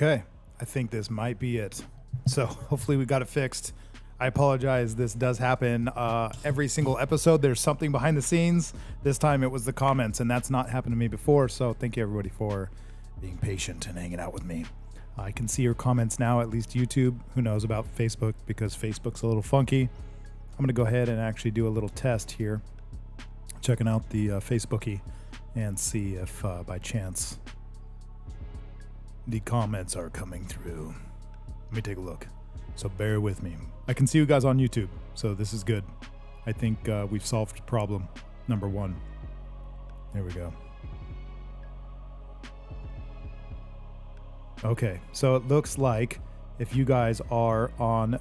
Okay, I think this might be it. So hopefully we got it fixed. I apologize. This does happen every single episode. There's something behind the scenes. This time it was the comments, and that's not happened to me before. So thank you everybody for being patient and hanging out with me. I can see your comments now, at least YouTube. Who knows about Facebook, because Facebook's a little funky. I'm going to go ahead and actually do a little test here, checking out the Facebookie and see if by chance the comments are coming through. Let me take a look. So bear with me. I can see you guys on YouTube, so this is good. I think we've solved problem number one. There we go. Okay, so it looks like if you guys are on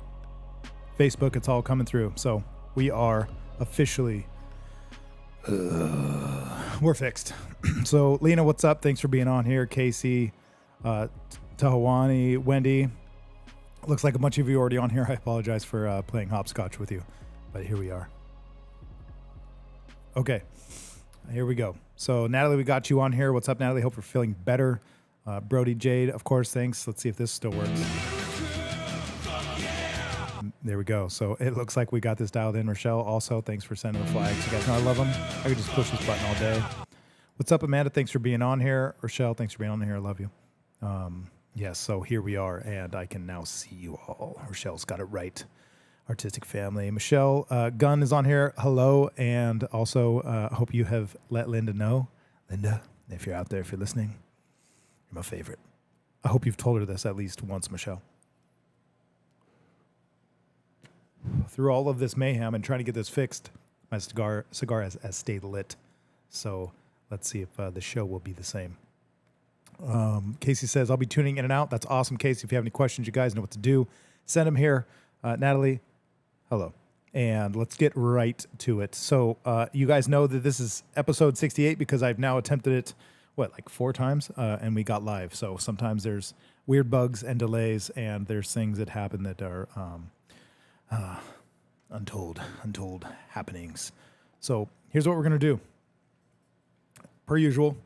Facebook, it's all coming through. So we are officially, we're fixed. So Lena, what's up? Thanks for being on here. Casey, Tahawani, Wendy. Looks like a bunch of you already on here. I apologize for playing hopscotch with you, but here we are. Okay, here we go. So Natalie, we got you on here. What's up, Natalie? Hope you're feeling better. Brody Jade, of course, thanks. Let's see if this still works. There we go. So it looks like we got this dialed in. Rochelle, also, thanks for sending the flags. You guys know I love them. I could just push this button all day. What's up, Amanda? Thanks for being on here. Rochelle, thanks for being on here. I love you. Yes, so here we are, and I can now see you all. Rochelle's got it right. Artistic family. Michelle Gunn is on here. Hello, and also hope you have let Linda know. Linda, if you're out there, if you're listening, you're my favorite. I hope you've told her this at least once, Michelle. Through all of this mayhem and trying to get this fixed, my cigar has stayed lit. So let's see if the show will be the same. Casey says, I'll be tuning in and out. That's awesome, Casey. If you have any questions, you guys know what to do. Send them here. Natalie, hello. And let's get right to it. So you guys know that this is episode 68 because I've now attempted it, like 4 times? And we got live. So sometimes there's weird bugs and delays, and there's things that happen that are untold happenings. So here's what we're going to do. Per usual,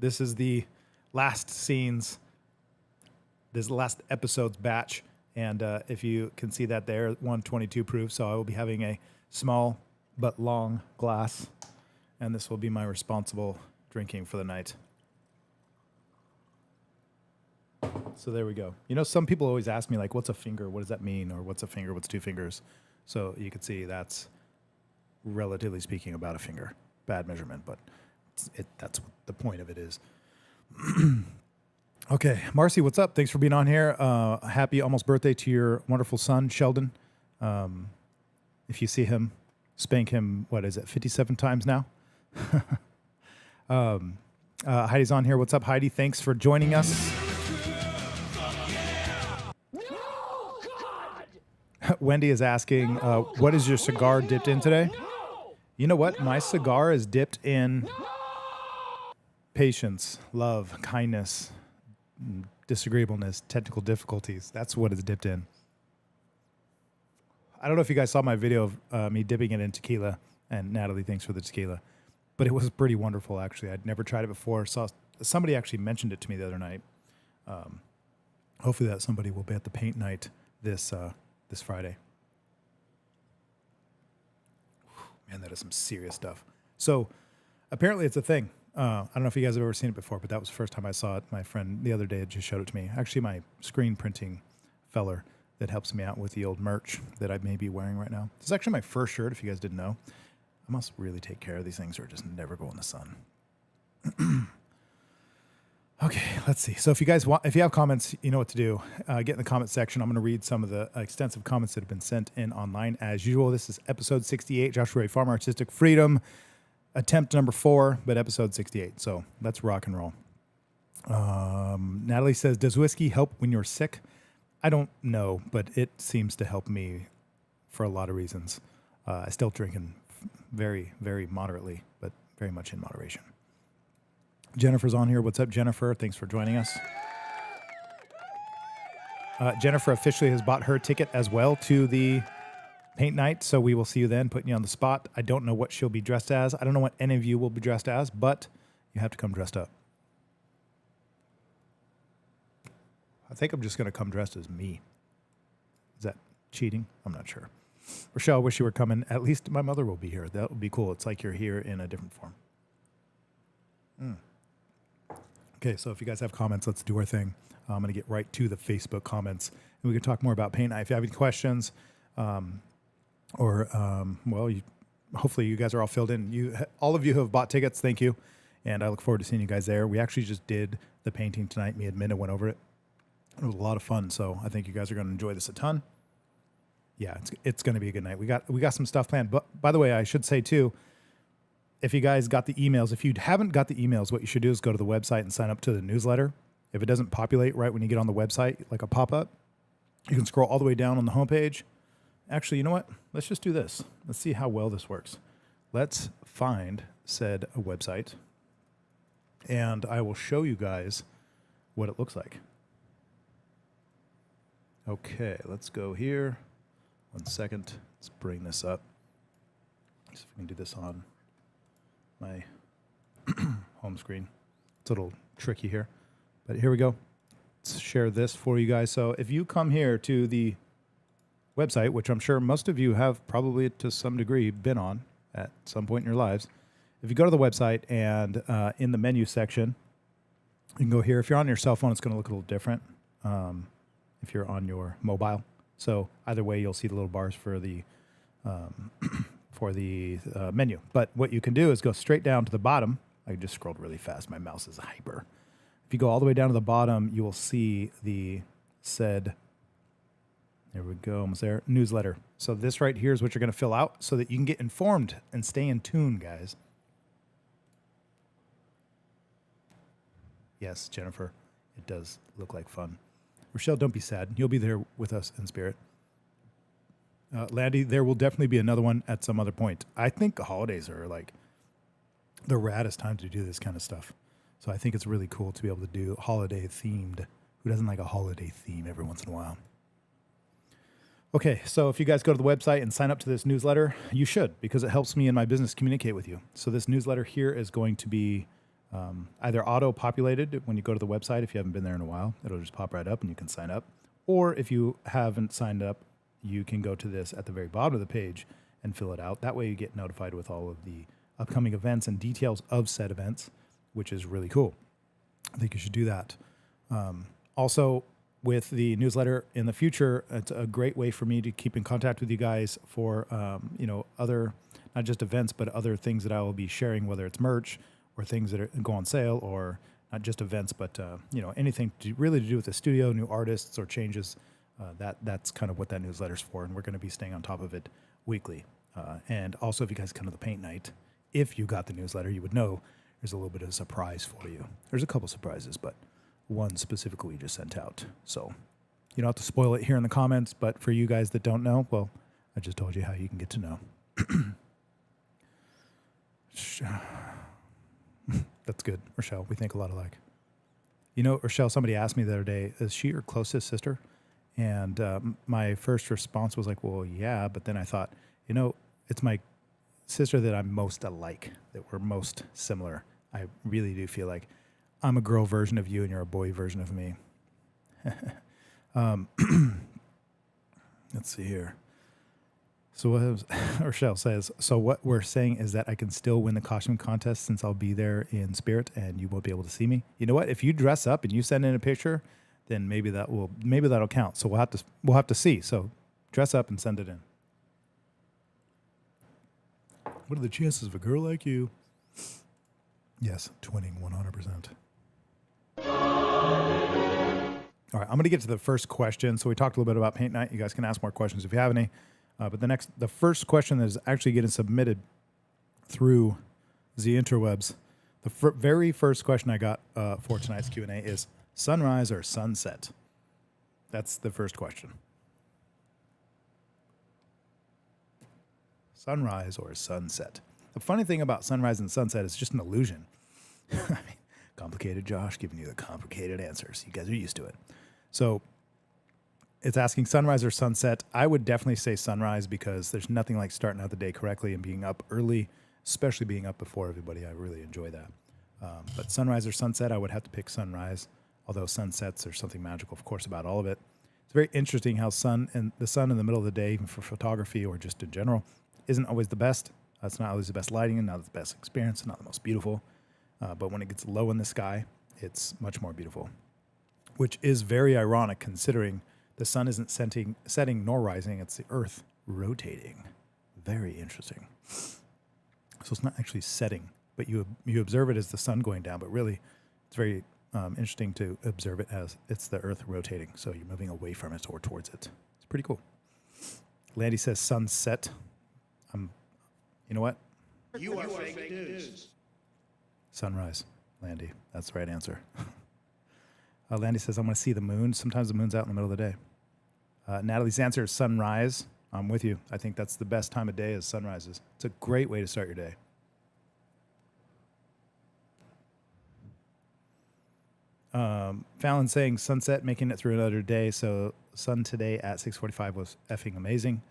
this is the last scenes, this last episode's batch, and if you can see that there, 122 proof. So I will be having a small but long glass, and this will be my responsible drinking for the night. So there we go. You know, some people always ask me, like, what's a finger? What does that mean? Or what's a finger? What's 2 fingers? So you can see that's, relatively speaking, about a finger. Bad measurement, but that's what the point of it is. Okay, Marcy, what's up? Thanks for being on here. Happy almost birthday to your wonderful son, Sheldon. If you see him, spank him, 57 times now? Heidi's on here. What's up, Heidi? Thanks for joining us. Wendy is asking, what is your cigar dipped in today? You know what? My cigar is dipped in patience, love, kindness, disagreeableness, technical difficulties. That's what it's dipped in. I don't know if you guys saw my video of me dipping it in tequila, and Natalie, thanks for the tequila. But it was pretty wonderful, actually. I'd never tried it before. Somebody actually mentioned it to me the other night. Hopefully that somebody will be at the paint night this Friday. Man, that is some serious stuff. So apparently it's a thing. I don't know if you guys have ever seen it before, but that was the first time I saw it. My friend the other day just showed it to me. Actually, my screen printing feller that helps me out with the old merch that I may be wearing right now. This is actually my first shirt, if you guys didn't know. I must really take care of these things or just never go in the sun. Okay, let's see. So if you have comments, you know what to do. Get in the comment section. I'm going to read some of the extensive comments that have been sent in online as usual. This is episode 68, Joshua Ray Farmer, Artistic Freedom. Attempt number 4, but episode 68. So let's rock and roll. Natalie says, does whiskey help when you're sick? I don't know, but it seems to help me for a lot of reasons. I still drinking very, very moderately, but very much in moderation. Jennifer's on here. What's up, Jennifer? Thanks for joining us. Jennifer officially has bought her ticket as well to the paint night, so we will see you then, putting you on the spot. I don't know what she'll be dressed as. I don't know what any of you will be dressed as, but you have to come dressed up. I think I'm just going to come dressed as me. Is that cheating? I'm not sure. Rochelle, I wish you were coming. At least my mother will be here. That would be cool. It's like you're here in a different form. Okay, so if you guys have comments, let's do our thing. I'm going to get right to the Facebook comments, and we can talk more about Paint Night. If you have any questions, hopefully you guys are all filled in. All of you who have bought tickets, thank you, and I look forward to seeing you guys there. We actually just did the painting tonight. Me and Minna went over it. It was a lot of fun, so I think you guys are going to enjoy this a ton. Yeah, it's going to be a good night. We got some stuff planned. But by the way, I should say too, if you guys got the emails, if you haven't got the emails, what you should do is go to the website and sign up to the newsletter. If it doesn't populate right when you get on the website, like a pop-up, you can scroll all the way down on the homepage. Actually, you know what? Let's just do this. Let's see how well this works. Let's find said website, and I will show you guys what it looks like. Okay, let's go here. 1 second. Let's bring this up. See if we can do this on my home screen. It's a little tricky here, but here we go. Let's share this for you guys. So if you come here to the website, which I'm sure most of you have probably to some degree been on at some point in your lives, if you go to the website and in the menu section, you can go here. If you're on your cell phone, it's going to look a little different if you're on your mobile. So either way, you'll see the little bars for the menu. But what you can do is go straight down to the bottom. I just scrolled really fast. My mouse is hyper. If you go all the way down to the bottom, you will see the said, there we go, almost there, newsletter. So this right here is what you're going to fill out so that you can get informed and stay in tune, guys. Yes, Jennifer, it does look like fun. Rochelle, don't be sad. You'll be there with us in spirit. Landy, there will definitely be another one at some other point. I think the holidays are like the raddest time to do this kind of stuff. So I think it's really cool to be able to do holiday themed. Who doesn't like a holiday theme every once in a while? Okay, so if you guys go to the website and sign up to this newsletter, you should, because it helps me in my business communicate with you. So this newsletter here is going to be either auto-populated when you go to the website. If you haven't been there in a while, it'll just pop right up and you can sign up. Or if you haven't signed up, you can go to this at the very bottom of the page and fill it out. That way you get notified with all of the upcoming events and details of said events, which is really cool. I think you should do that. Also, with the newsletter in the future, it's a great way for me to keep in contact with you guys for other, not just events, but other things that I will be sharing, whether it's merch or things that go on sale, or not just events, but anything to do with the studio, new artists or changes. That's kind of what that newsletter's for, and we're going to be staying on top of it weekly. And also, if you guys come to the paint night, if you got the newsletter, you would know there's a little bit of a surprise for you. There's a couple surprises, but one specifically we just sent out. So you don't have to spoil it here in the comments, but for you guys that don't know, well, I just told you how you can get to know. That's good, Rochelle. We think a lot alike. You know, Rochelle, somebody asked me the other day, is she your closest sister? And my first response was like, well, yeah. But then I thought, it's my sister that I'm most alike, that we're most similar. I really do feel like I'm a girl version of you and you're a boy version of me. Let's see here. So Rochelle says, so what we're saying is that I can still win the costume contest since I'll be there in spirit and you won't be able to see me. You know what? If you dress up and you send in a picture, then maybe that'll count. So we'll have to see. So dress up and send it in. What are the chances of a girl like you? Yes, twinning 100%. All right, I'm going to get to the first question. So we talked a little bit about paint night. You guys can ask more questions if you have any. But the first question that is actually getting submitted through the interwebs, the very first question I got for tonight's Q&A is sunrise or sunset? That's the first question. Sunrise or sunset? The funny thing about sunrise and sunset is just an illusion. I mean, complicated Josh giving you the complicated answers. You guys are used to it. So it's asking sunrise or sunset. I would definitely say sunrise because there's nothing like starting out the day correctly and being up early, especially being up before everybody. I really enjoy that. But sunrise or sunset, I would have to pick sunrise. although sunsets, there's something magical, of course, about all of it. It's very interesting how the sun in the middle of the day, even for photography or just in general, isn't always the best. It's not always the best lighting and not the best experience, not the most beautiful. But when it gets low in the sky, it's much more beautiful, which is very ironic considering the sun isn't setting nor rising. It's the earth rotating. Very interesting. So it's not actually setting, but you observe it as the sun going down, but really it's very interesting to observe it as it's the earth rotating. So you're moving away from it or towards it. It's pretty cool. Landy says sunset. You know what? You are fake news. Sunrise, Landy. That's the right answer. Landy says, I'm going to see the moon. Sometimes the moon's out in the middle of the day. Natalie's answer is sunrise. I'm with you. I think that's the best time of day is sunrises. It's a great way to start your day. Fallon saying sunset, making it through another day. So sun today at 6:45 was effing amazing.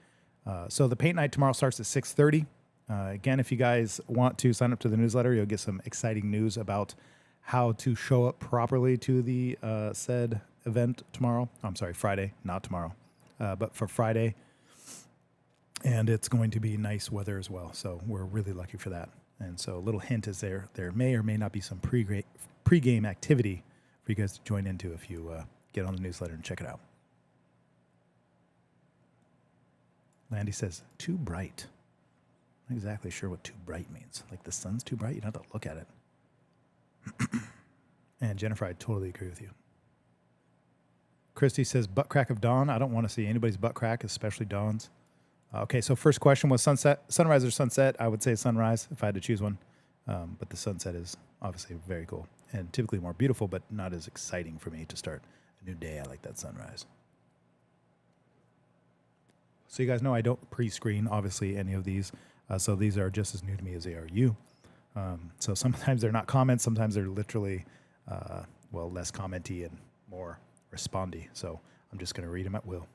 So the paint night tomorrow starts at 6:30. Again, if you guys want to sign up to the newsletter, you'll get some exciting news about how to show up properly to the said event tomorrow. I'm sorry, Friday, not tomorrow, but for Friday. And it's going to be nice weather as well. So we're really lucky for that. And so a little hint is there may or may not be some pre-game activity for you guys to join into if you get on the newsletter and check it out. Landy says, too bright. Not exactly sure what too bright means. Like the sun's too bright? You don't have to look at it. And Jennifer, I totally agree with you. Christy says, butt crack of dawn. I don't want to see anybody's butt crack, especially dawn's. Okay, so first question was sunrise or sunset? I would say sunrise if I had to choose one. But the sunset is obviously very cool and typically more beautiful, but not as exciting for me to start a new day. I like that sunrise. So you guys know I don't pre-screen, obviously, any of these. So these are just as new to me as they are you. So sometimes they're not comments. Sometimes they're literally, less commenty and more respondy. So I'm just going to read them at will.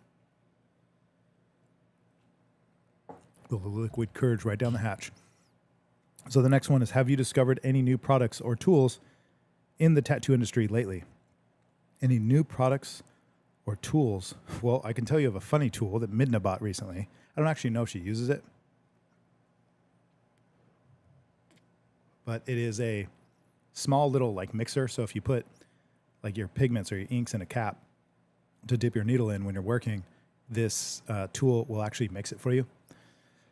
The liquid courage right down the hatch. So the next one is, have you discovered any new products or tools in the tattoo industry lately? Any new products or tools? Well, I can tell you of a funny tool that Midna bought recently. I don't actually know if she uses it, but it is a small little like mixer. So if you put like your pigments or your inks in a cap to dip your needle in when you're working, this tool will actually mix it for you.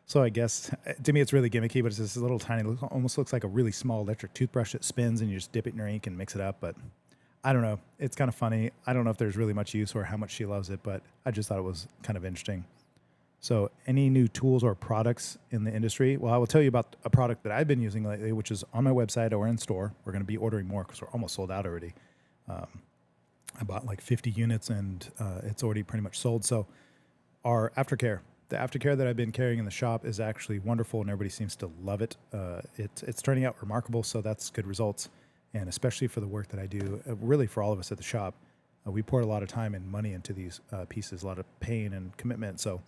So I guess, to me, it's really gimmicky, but it's this little tiny, almost looks like a really small electric toothbrush that spins and you just dip it in your ink and mix it up. But I don't know. It's kind of funny. I don't know if there's really much use or how much she loves it, but I just thought it was kind of interesting. So any new tools or products in the industry? Well, I will tell you about a product that I've been using lately, which is on my website or in store. We're going to be ordering more because we're almost sold out already. I bought like 50 units and it's already pretty much sold. So our aftercare. The aftercare that I've been carrying in the shop is actually wonderful, and everybody seems to love it. It's turning out remarkable, so that's good results. And especially for the work that I do, really for all of us at the shop, we poured a lot of time and money into these pieces, a lot of pain and commitment. So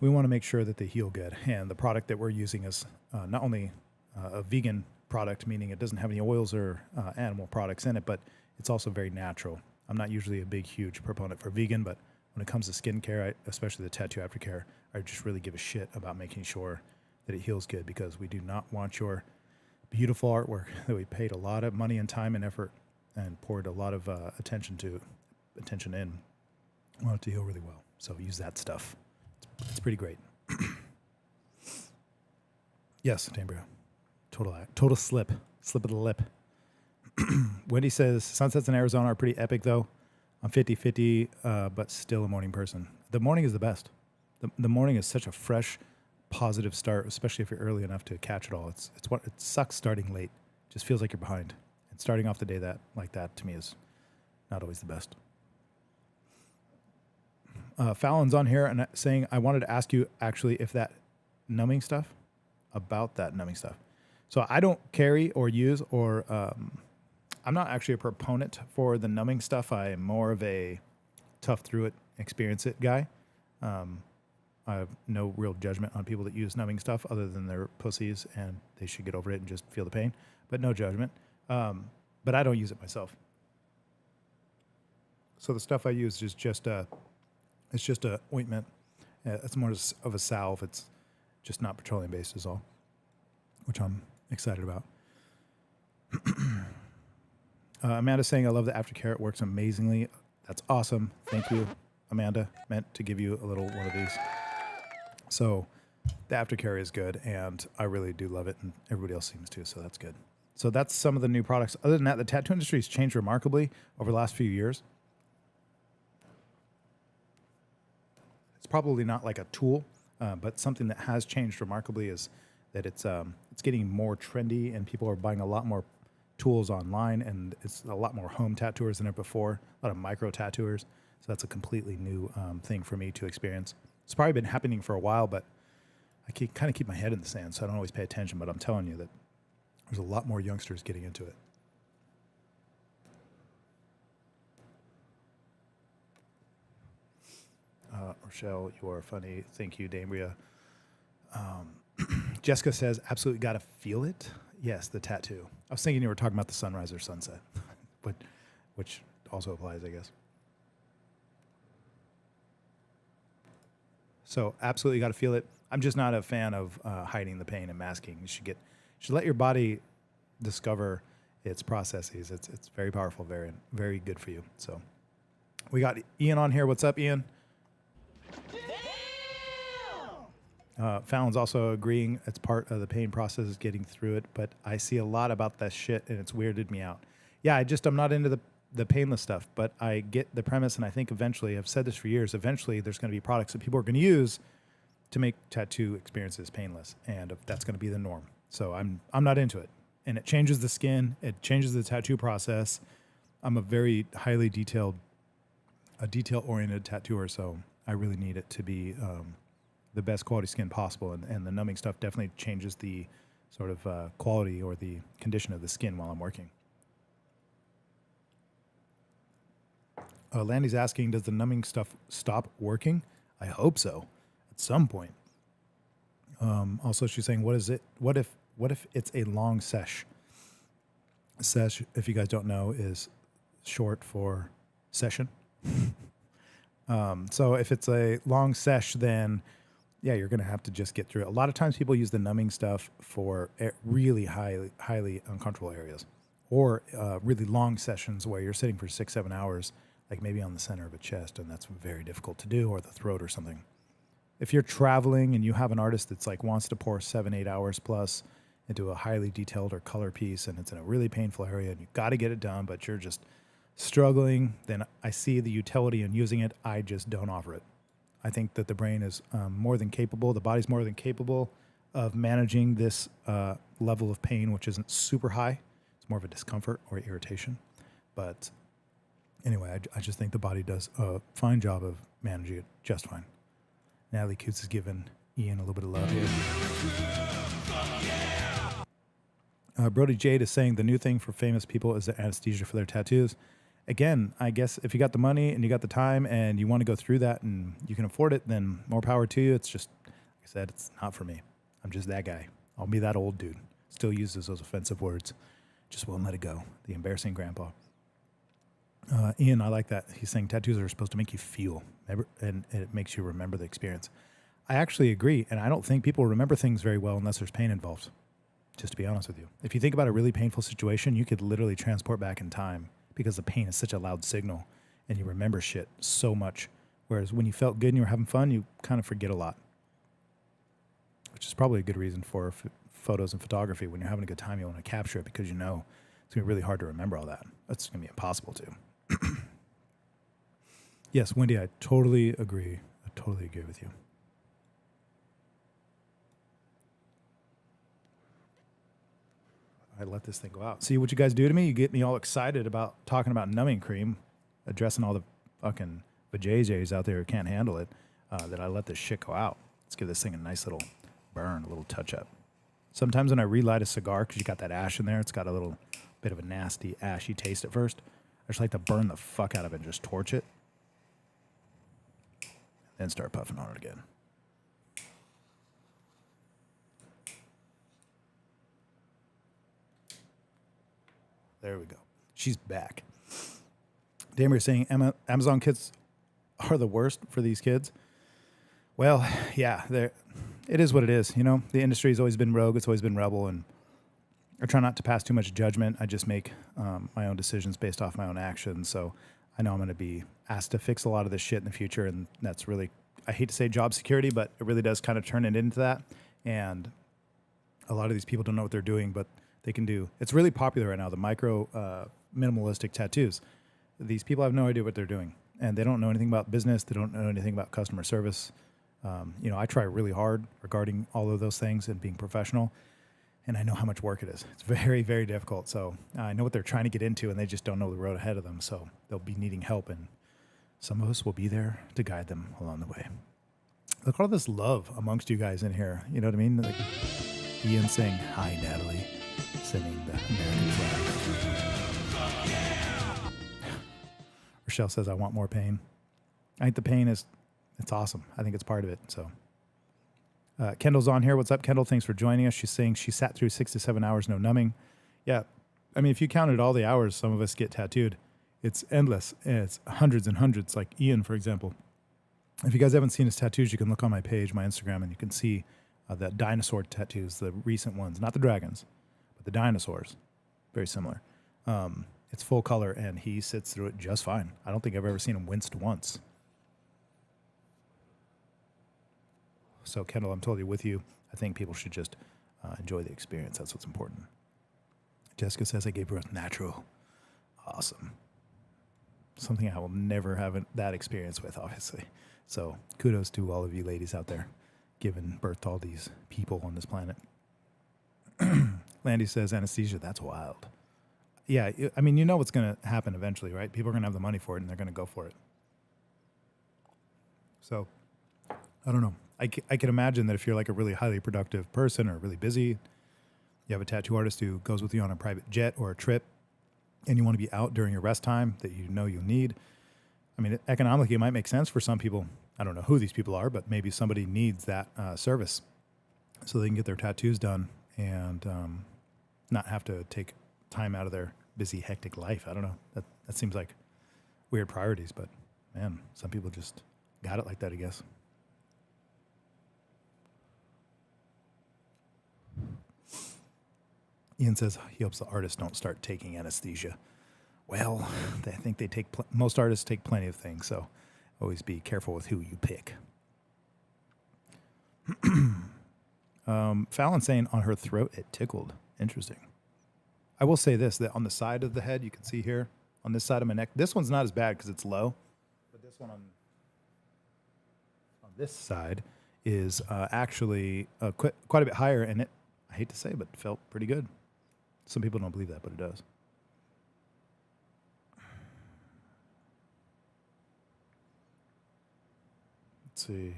we want to make sure that they heal good. And the product that we're using is not only a vegan product, meaning it doesn't have any oils or animal products in it, but it's also very natural. I'm not usually a big, huge proponent for vegan, but when it comes to skincare, especially the tattoo aftercare, I just really give a shit about making sure that it heals good, because we do not want your beautiful artwork that we paid a lot of money and time and effort and poured a lot of attention in. We want it to heal really well. So use that stuff. It's pretty great. Yes, Tambria. Total slip of the lip. Wendy says, sunsets in Arizona are pretty epic, though. I'm 50-50, but still a morning person. The morning is the best. The morning is such a fresh, positive start, especially if you're early enough to catch it all. It sucks starting late. It just feels like you're behind. And starting off the day like that to me is not always the best. Fallon's on here and saying, I wanted to ask you actually if that numbing stuff, about that numbing stuff. So I don't carry or use or I'm not actually a proponent for the numbing stuff. I am more of a tough through it, experience it guy. I have no real judgment on people that use numbing stuff other than they're pussies and they should get over it and just feel the pain, but no judgment. But I don't use it myself. So the stuff I use is just it's just a ointment. It's more of a salve. It's just not petroleum based is all, which I'm excited about. Amanda's saying, I love the aftercare. It works amazingly. That's awesome. Thank you, Amanda. Meant to give you a little one of these. So the aftercare is good, and I really do love it, and everybody else seems to, so that's good. So that's some of the new products. Other than that, the tattoo industry has changed remarkably over the last few years. It's probably not like a tool, but something that has changed remarkably is that it's getting more trendy, and people are buying a lot more tools online, and it's a lot more home tattooers than ever before. A lot of micro tattooers. So that's a completely new thing for me to experience. It's probably been happening for a while, but I kind of keep my head in the sand, so I don't always pay attention. But I'm telling you that there's a lot more youngsters getting into it. Rochelle, you are funny. Thank you, Dambria. Jessica says, absolutely got to feel it. Yes, the tattoo. I was thinking you were talking about the sunrise or sunset, but which also applies, I guess. So absolutely got to feel it. I'm just not a fan of hiding the pain and masking. You should let your body discover its processes. It's very powerful, very, very good for you. So we got Ian on here. What's up, Ian? Fallon's also agreeing it's part of the pain process is getting through it, but I see a lot about that shit and it's weirded me out. Yeah, I'm not into the painless stuff, but I get the premise, and I think eventually, I've said this for years, eventually there's going to be products that people are going to use to make tattoo experiences painless, and that's going to be the norm. So I'm not into it, and it changes the skin, it changes the tattoo process. I'm a very highly detail-oriented tattooer, so I really need it to be the best quality skin possible, and the numbing stuff definitely changes the sort of quality or the condition of the skin while I'm working. Landy's asking, does the numbing stuff stop working? I hope so, at some point. Also, she's saying, what is it? What if it's a long sesh? Sesh, if you guys don't know, is short for session. So if it's a long sesh, then yeah, you're going to have to just get through it. A lot of times people use the numbing stuff for really highly uncomfortable areas, or really long sessions where you're sitting for 6-7 hours, like maybe on the center of a chest, and that's very difficult to do, or the throat or something. If you're traveling and you have an artist that's like wants to pour 7-8 hours plus into a highly detailed or color piece, and it's in a really painful area, and you've got to get it done, but you're just struggling, then I see the utility in using it. I just don't offer it. I think that the brain is more than capable, the body's more than capable of managing this level of pain, which isn't super high. It's more of a discomfort or irritation. But anyway, I just think the body does a fine job of managing it just fine. Natalie Coots has given Ian a little bit of love here. Brody Jade is saying the new thing for famous people is the anesthesia for their tattoos. Again, I guess if you got the money and you got the time and you want to go through that and you can afford it, then more power to you. It's just, like I said, it's not for me. I'm just that guy. I'll be that old dude. Still uses those offensive words. Just won't let it go. The embarrassing grandpa. Ian, I like that. He's saying tattoos are supposed to make you feel, and it makes you remember the experience. I actually agree, and I don't think people remember things very well unless there's pain involved, just to be honest with you. If you think about a really painful situation, you could literally transport back in time because the pain is such a loud signal, and you remember shit so much. Whereas when you felt good and you were having fun, you kind of forget a lot, which is probably a good reason for photos and photography. When you're having a good time, you want to capture it because you know it's going to be really hard to remember all that. That's going to be impossible to. Yes, Wendy, I totally agree. I totally agree with you. I let this thing go out. See what you guys do to me? You get me all excited about talking about numbing cream, addressing all the fucking vajayjays out there who can't handle it, that I let this shit go out. Let's give this thing a nice little burn, a little touch up. Sometimes when I relight a cigar, because you got that ash in there, it's got a little bit of a nasty, ashy taste at first. I just like to burn the fuck out of it and just torch it. Then start puffing on it again. There we go. She's back. Damir saying Amazon kits are the worst for these kids. Well, yeah, it is what it is. You know, the industry has always been rogue. It's always been rebel, and I try not to pass too much judgment. I just make my own decisions based off my own actions. So I know I'm going to be asked to fix a lot of this shit in the future, and that's really, I hate to say job security, but it really does kind of turn it into that. And a lot of these people don't know what they're doing, but they can do. It's really popular right now, the micro minimalistic tattoos. These people have no idea what they're doing, and they don't know anything about business. They don't know anything about customer service. You know, I try really hard regarding all of those things and being professional, and I know how much work it is. It's very, very difficult. So I know what they're trying to get into, and they just don't know the road ahead of them. So they'll be needing help, and some of us will be there to guide them along the way. Look at all this love amongst you guys in here. You know what I mean? Like Ian saying, "Hi, Natalie," sending the American flag. Rochelle says, "I want more pain." I think the pain is, it's awesome. I think it's part of it. So Kendall's on here. What's up, Kendall? Thanks for joining us. She's saying she sat through 6 to 7 hours, no numbing. Yeah. I mean, if you counted all the hours some of us get tattooed, it's endless. It's hundreds and hundreds, like Ian, for example. If you guys haven't seen his tattoos, you can look on my page, my Instagram, and you can see the dinosaur tattoos, the recent ones, not the dragons, but the dinosaurs. Very similar. It's full color, and he sits through it just fine. I don't think I've ever seen him winced once. So, Kendall, I'm totally with you. I think people should just enjoy the experience. That's what's important. Jessica says, "I gave birth natural." Awesome. Something I will never have that experience with, obviously. So kudos to all of you ladies out there giving birth to all these people on this planet. Landy says, "Anesthesia, that's wild." Yeah, I mean, you know what's going to happen eventually, right? People are going to have the money for it, and they're going to go for it. So, I don't know. I can imagine that if you're like a really highly productive person or really busy, you have a tattoo artist who goes with you on a private jet or a trip, and you want to be out during your rest time that you know you'll need. I mean, economically, it might make sense for some people. I don't know who these people are, but maybe somebody needs that service so they can get their tattoos done and not have to take time out of their busy, hectic life. I don't know. That seems like weird priorities, but man, some people just got it like that, I guess. Ian says he hopes the artists don't start taking anesthesia. Well, I think they take most artists take plenty of things, so always be careful with who you pick. Fallon saying on her throat it tickled. Interesting. I will say this, that on the side of the head, you can see here, on this side of my neck, this one's not as bad because it's low, but this one on this side is actually quite a bit higher, and it, I hate to say, but it felt pretty good. Some people don't believe that, but it does. Let's see.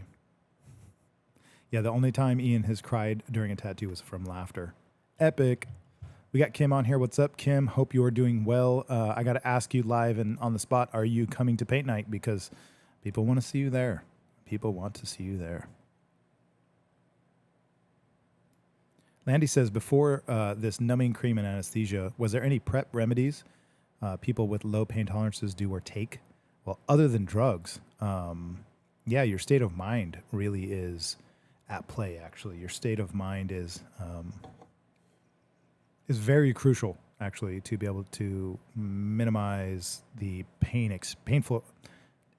Yeah, the only time Ian has cried during a tattoo was from laughter. Epic. We got Kim on here. What's up, Kim? Hope you are doing well. I got to ask you live and on the spot, are you coming to paint night? Because people want to see you there. People want to see you there. Landy says, before this numbing cream and anesthesia, was there any prep remedies people with low pain tolerances do or take? Well, other than drugs, yeah, your state of mind really is at play, actually. Your state of mind is very crucial, actually, to be able to minimize the painful.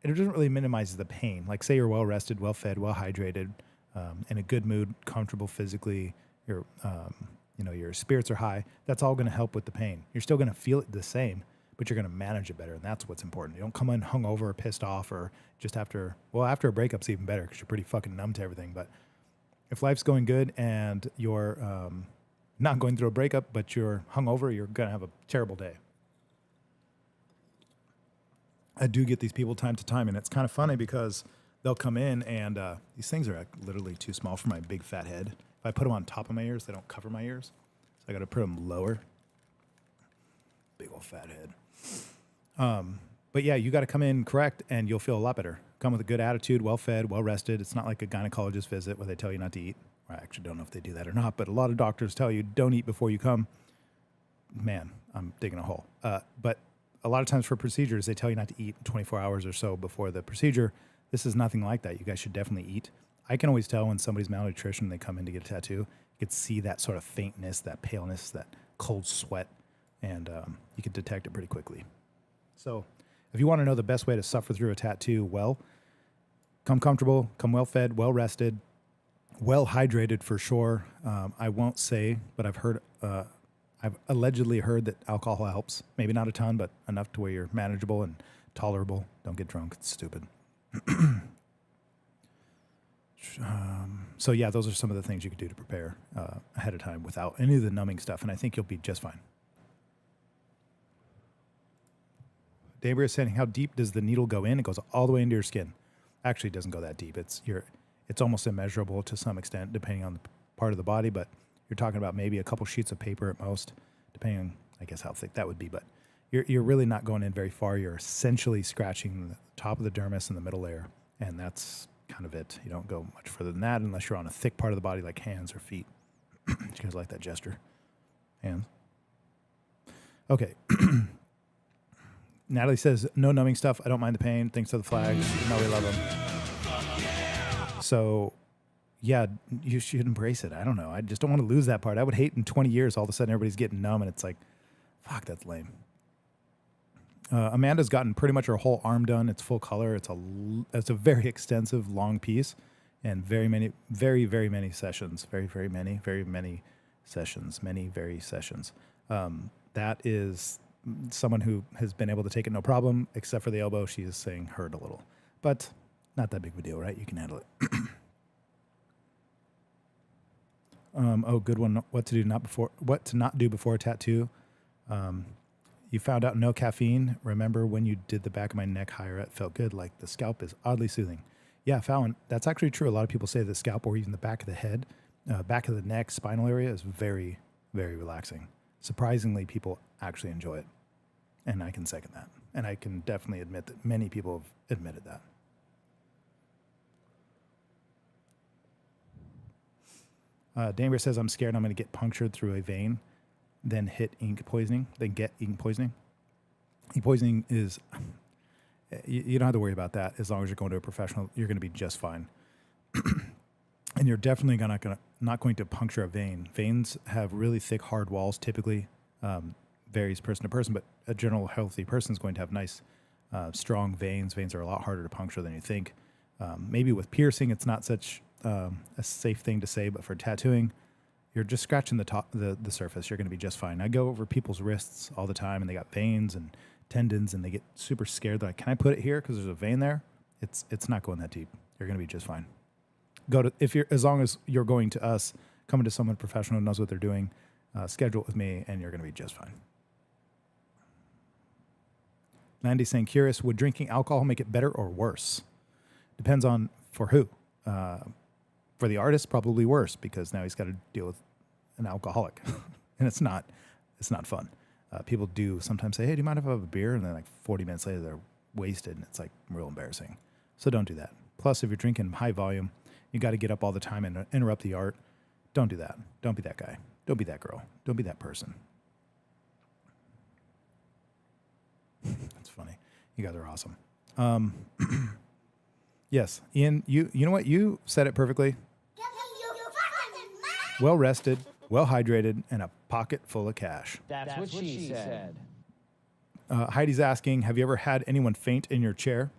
It doesn't really minimize the pain. Like, say you're well-rested, well-fed, well-hydrated, in a good mood, comfortable physically, your spirits are high. That's all going to help with the pain. You're still going to feel it the same, but you're going to manage it better, and that's what's important. You don't come in hungover or pissed off or just after a breakup's even better because you're pretty fucking numb to everything. But if life's going good and you're not going through a breakup, but you're hungover, you're going to have a terrible day. I do get these people time to time, and it's kind of funny because they'll come in and these things are literally too small for my big fat head. If I put them on top of my ears, they don't cover my ears. So I got to put them lower. Big old fat head. But yeah, you got to come in correct and you'll feel a lot better. Come with a good attitude, well-fed, well-rested. It's not like a gynecologist visit where they tell you not to eat. I actually don't know if they do that or not, but a lot of doctors tell you don't eat before you come. Man, I'm digging a hole. But a lot of times for procedures, they tell you not to eat 24 hours or so before the procedure. This is nothing like that. You guys should definitely eat. I can always tell when somebody's malnutrition and they come in to get a tattoo. You could see that sort of faintness, that paleness, that cold sweat, and you can detect it pretty quickly. So if you want to know the best way to suffer through a tattoo well, come comfortable, come well fed, well rested, well hydrated for sure. I won't say, but I've allegedly heard that alcohol helps. Maybe not a ton, but enough to where you're manageable and tolerable. Don't get drunk. It's stupid. So yeah, those are some of the things you could do to prepare ahead of time without any of the numbing stuff, and I think you'll be just fine. David is saying, how deep does the needle go in? It goes all the way into your skin. Actually, it doesn't go that deep. It's almost immeasurable to some extent, depending on the part of the body, but you're talking about maybe a couple sheets of paper at most, depending on, I guess, how thick that would be. But you're really not going in very far. You're essentially scratching the top of the dermis and the middle layer, and that's kind of it. You don't go much further than that unless you're on a thick part of the body like hands or feet. You guys like that gesture? Hands. Okay. Natalie says, no numbing stuff. I don't mind the pain. Thanks to the flags. You know we love them. So, yeah, you should embrace it. I don't know. I just don't want to lose that part. I would hate in 20 years all of a sudden everybody's getting numb and it's like, fuck, that's lame. Amanda's gotten pretty much her whole arm done. It's full color. It's a very extensive, long piece and very many sessions. Very many sessions. That is someone who has been able to take it no problem, except for the elbow. She is saying hurt a little, but not that big of a deal, right? You can handle it. Oh, good one. What to not do before a tattoo. You found out no caffeine. Remember when you did the back of my neck higher, it felt good. Like the scalp is oddly soothing. Yeah, Fallon, that's actually true. A lot of people say the scalp or even the back of the head, back of the neck, spinal area is very, very relaxing. Surprisingly, people actually enjoy it. And I can second that. And I can definitely admit that many people have admitted that. Danbury says, I'm scared I'm going to get punctured through a vein, then get ink poisoning. Ink poisoning is, you don't have to worry about that. As long as you're going to a professional, you're going to be just fine. And you're definitely not going to puncture a vein. Veins have really thick, hard walls typically. Varies person to person, but a general healthy person is going to have nice, strong veins. Veins are a lot harder to puncture than you think. Maybe with piercing, it's not such a safe thing to say, but for tattooing, you're just scratching the surface. You're going to be just fine. I go over people's wrists all the time, and they got veins and tendons, and they get super scared. They're like, can I put it here because there's a vein there? It's not going that deep. You're going to be just fine. As long as you're going to us, coming to someone professional who knows what they're doing, schedule it with me, and you're going to be just fine. Landy's saying, curious, would drinking alcohol make it better or worse? Depends on for who. For the artist, probably worse because now he's got to deal with an alcoholic, and it's not fun. People do sometimes say, "Hey, do you mind if I have a beer?" And then like 40 minutes later, they're wasted, and it's like real embarrassing. So don't do that. Plus, if you're drinking high volume, you got to get up all the time and interrupt the art. Don't do that. Don't be that guy. Don't be that girl. Don't be that person. That's funny. You guys are awesome. Yes, Ian, you know what? You said it perfectly. Well rested, well hydrated, and a pocket full of cash. That's what she said. Heidi's asking, have you ever had anyone faint in your chair?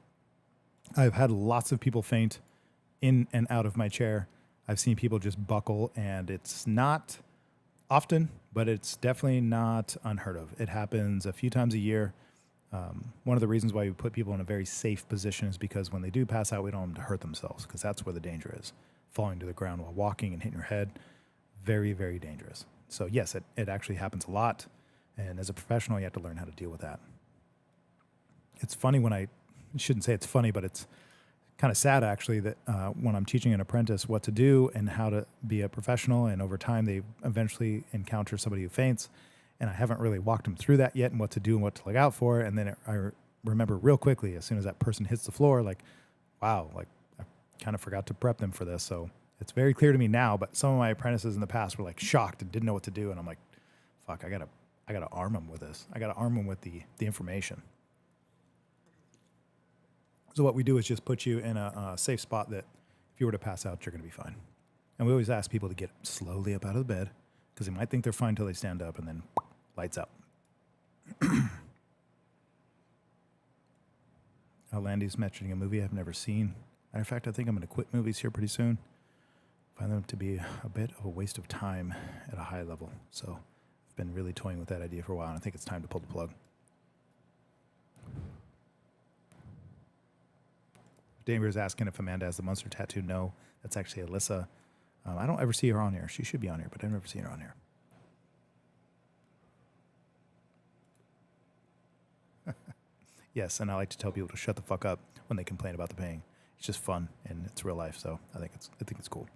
I've had lots of people faint in and out of my chair. I've seen people just buckle, and it's not often, but it's definitely not unheard of. It happens a few times a year. One of the reasons why we put people in a very safe position is because when they do pass out, we don't want them to hurt themselves, because that's where the danger is. Falling to the ground while walking and hitting your head, very, very dangerous. So yes, it actually happens a lot. And as a professional, you have to learn how to deal with that. It's funny I shouldn't say it's funny, but it's kind of sad actually that when I'm teaching an apprentice what to do and how to be a professional, and over time they eventually encounter somebody who faints, and I haven't really walked them through that yet and what to do and what to look out for. And then I remember real quickly, as soon as that person hits the floor, like, wow, like I kind of forgot to prep them for this. So it's very clear to me now, but some of my apprentices in the past were like shocked and didn't know what to do. And I'm like, fuck, I got to I got to arm them with this. I got to arm them with the information. So what we do is just put you in a safe spot that if you were to pass out, you're going to be fine. And we always ask people to get slowly up out of the bed because they might think they're fine until they stand up and then lights out. Landy's mentioning a movie I've never seen. Matter of fact, I think I'm going to quit movies here pretty soon. Find them to be a bit of a waste of time at a high level. So I've been really toying with that idea for a while, and I think it's time to pull the plug. Damer's asking if Amanda has the Munster tattoo. No, that's actually Alyssa. I don't ever see her on here. She should be on here, but I've never seen her on here. Yes, and I like to tell people to shut the fuck up when they complain about the pain. It's just fun and it's real life, so I think it's cool.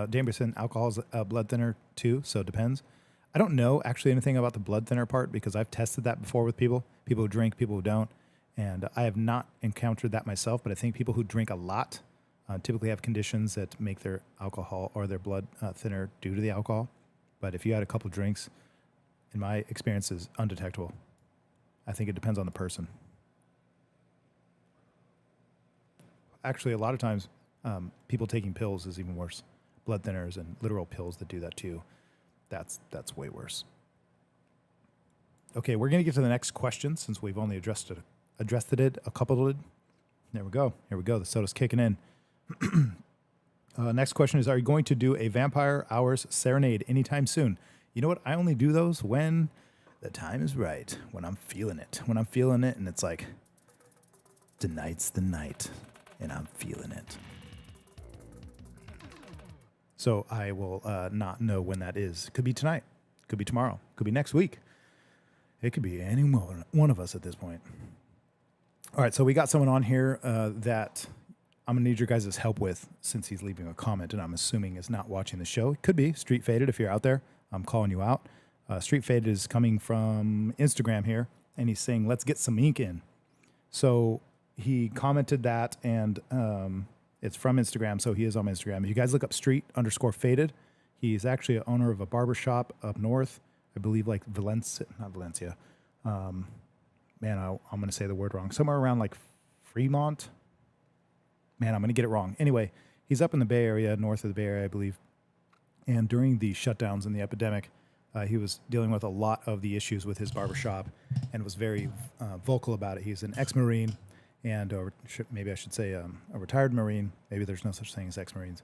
Damerson, alcohol is a blood thinner too, so it depends. I don't know actually anything about the blood thinner part because I've tested that before with people who drink, people who don't, and I have not encountered that myself, but I think people who drink a lot typically have conditions that make their alcohol or their blood thinner due to the alcohol. But if you had a couple drinks, in my experience, is undetectable. I think it depends on the person. Actually, a lot of times, people taking pills is even worse. Blood thinners and literal pills that do that too. That's way worse. Okay, we're going to get to the next question since we've only addressed it a couple of. There we go. Here we go. The soda's kicking in. Next question is, are you going to do a Vampire Hours Serenade anytime soon? You know what? I only do those when the time is right, when I'm feeling it. When I'm feeling it and it's like, tonight's the night and I'm feeling it. So I will not know when that is. Could be tonight. Could be tomorrow. Could be next week. It could be any one of us at this point. All right, so we got someone on here that I'm going to need your guys' help with since he's leaving a comment, and I'm assuming is not watching the show. It could be Street Faded if you're out there. I'm calling you out. Street Faded is coming from Instagram here, and he's saying, let's get some ink in. So he commented that, and it's from Instagram, so he is on Instagram. If you guys look up Street_Faded, he's actually an owner of a barbershop up north, I believe like Valencia, not Valencia. I'm going to say the word wrong. Somewhere around like Fremont. Man, I'm going to get it wrong. Anyway, he's up in the Bay Area, north of the Bay Area, I believe. And during the shutdowns and the epidemic, he was dealing with a lot of the issues with his barbershop and was very vocal about it. He's an ex-Marine and maybe I should say a retired Marine. Maybe there's no such thing as ex-Marines.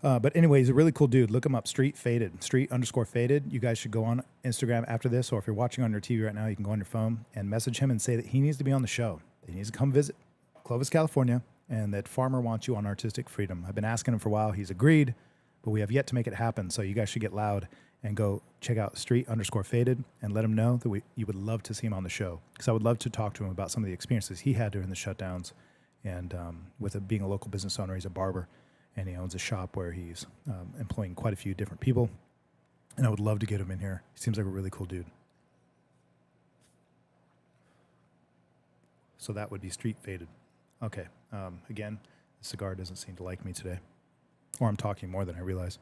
But anyway, he's a really cool dude. Look him up, Street_Faded. You guys should go on Instagram after this, or if you're watching on your TV right now, you can go on your phone and message him and say that he needs to be on the show. He needs to come visit Clovis, California, and that Farmer wants you on Artistic Freedom. I've been asking him for a while. He's agreed, but we have yet to make it happen. So you guys should get loud and go check out Street_Faded and let him know that you would love to see him on the show. Because I would love to talk to him about some of the experiences he had during the shutdowns. And with being a local business owner, he's a barber, and he owns a shop where he's employing quite a few different people. And I would love to get him in here. He seems like a really cool dude. So that would be Street Faded. Okay. Again, the cigar doesn't seem to like me today. Or I'm talking more than I realize.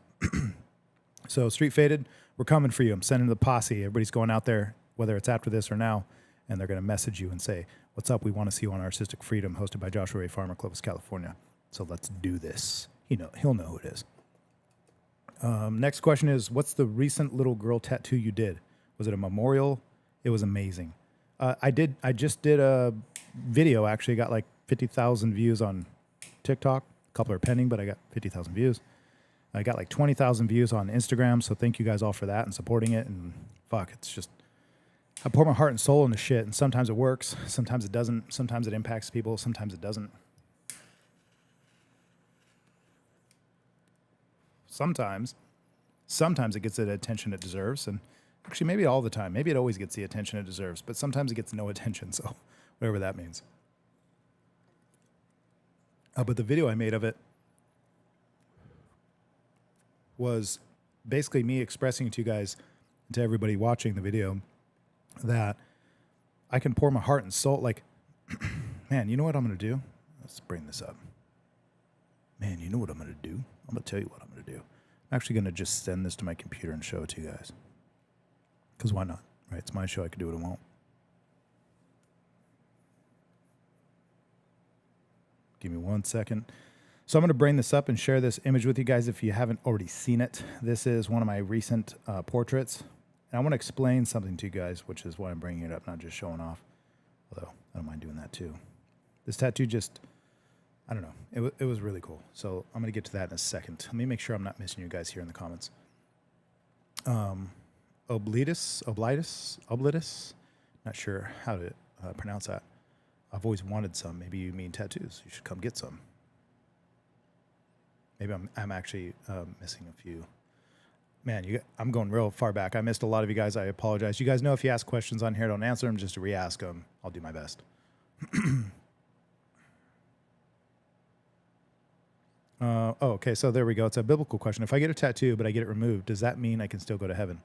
So Street Faded, we're coming for you. I'm sending the posse. Everybody's going out there, whether it's after this or now, and they're going to message you and say, what's up? We want to see you on Artistic Freedom, hosted by Joshua Ray Farmer, Clovis, California. So let's do this. He'll know who it is. Next question is, what's the recent little girl tattoo you did? Was it a memorial? It was amazing. I just did a video, actually. Got like 50,000 views on TikTok. A couple are pending, but I got 50,000 views. I got like 20,000 views on Instagram, so thank you guys all for that and supporting it. And fuck, it's just, I pour my heart and soul into shit, and sometimes it works, sometimes it doesn't, sometimes it impacts people, sometimes it doesn't. Sometimes it gets the attention it deserves, and actually maybe all the time. Maybe it always gets the attention it deserves, but sometimes it gets no attention, so whatever that means. But the video I made of it was basically me expressing to you guys, to everybody watching the video, that I can pour my heart and soul. Like, man, you know what I'm going to do? Let's bring this up. Man, you know what I'm going to do? I'm going to tell you what I'm going to do. I'm actually going to just send this to my computer and show it to you guys. Because why not? Right? It's my show. I can do what I want. Give me 1 second. So I'm going to bring this up and share this image with you guys if you haven't already seen it. This is one of my recent portraits. And I want to explain something to you guys, which is why I'm bringing it up, not just showing off. Although I don't mind doing that too. This tattoo just, I don't know. It was really cool. So I'm going to get to that in a second. Let me make sure I'm not missing you guys here in the comments. Oblitus. Not sure how to pronounce that. I've always wanted some. Maybe you mean tattoos. You should come get some. Maybe I'm actually missing a few. Man, I'm going real far back. I missed a lot of you guys. I apologize. You guys know if you ask questions on here, don't answer them. Just to re-ask them. I'll do my best. Okay. So there we go. It's a biblical question. If I get a tattoo, but I get it removed, does that mean I can still go to heaven?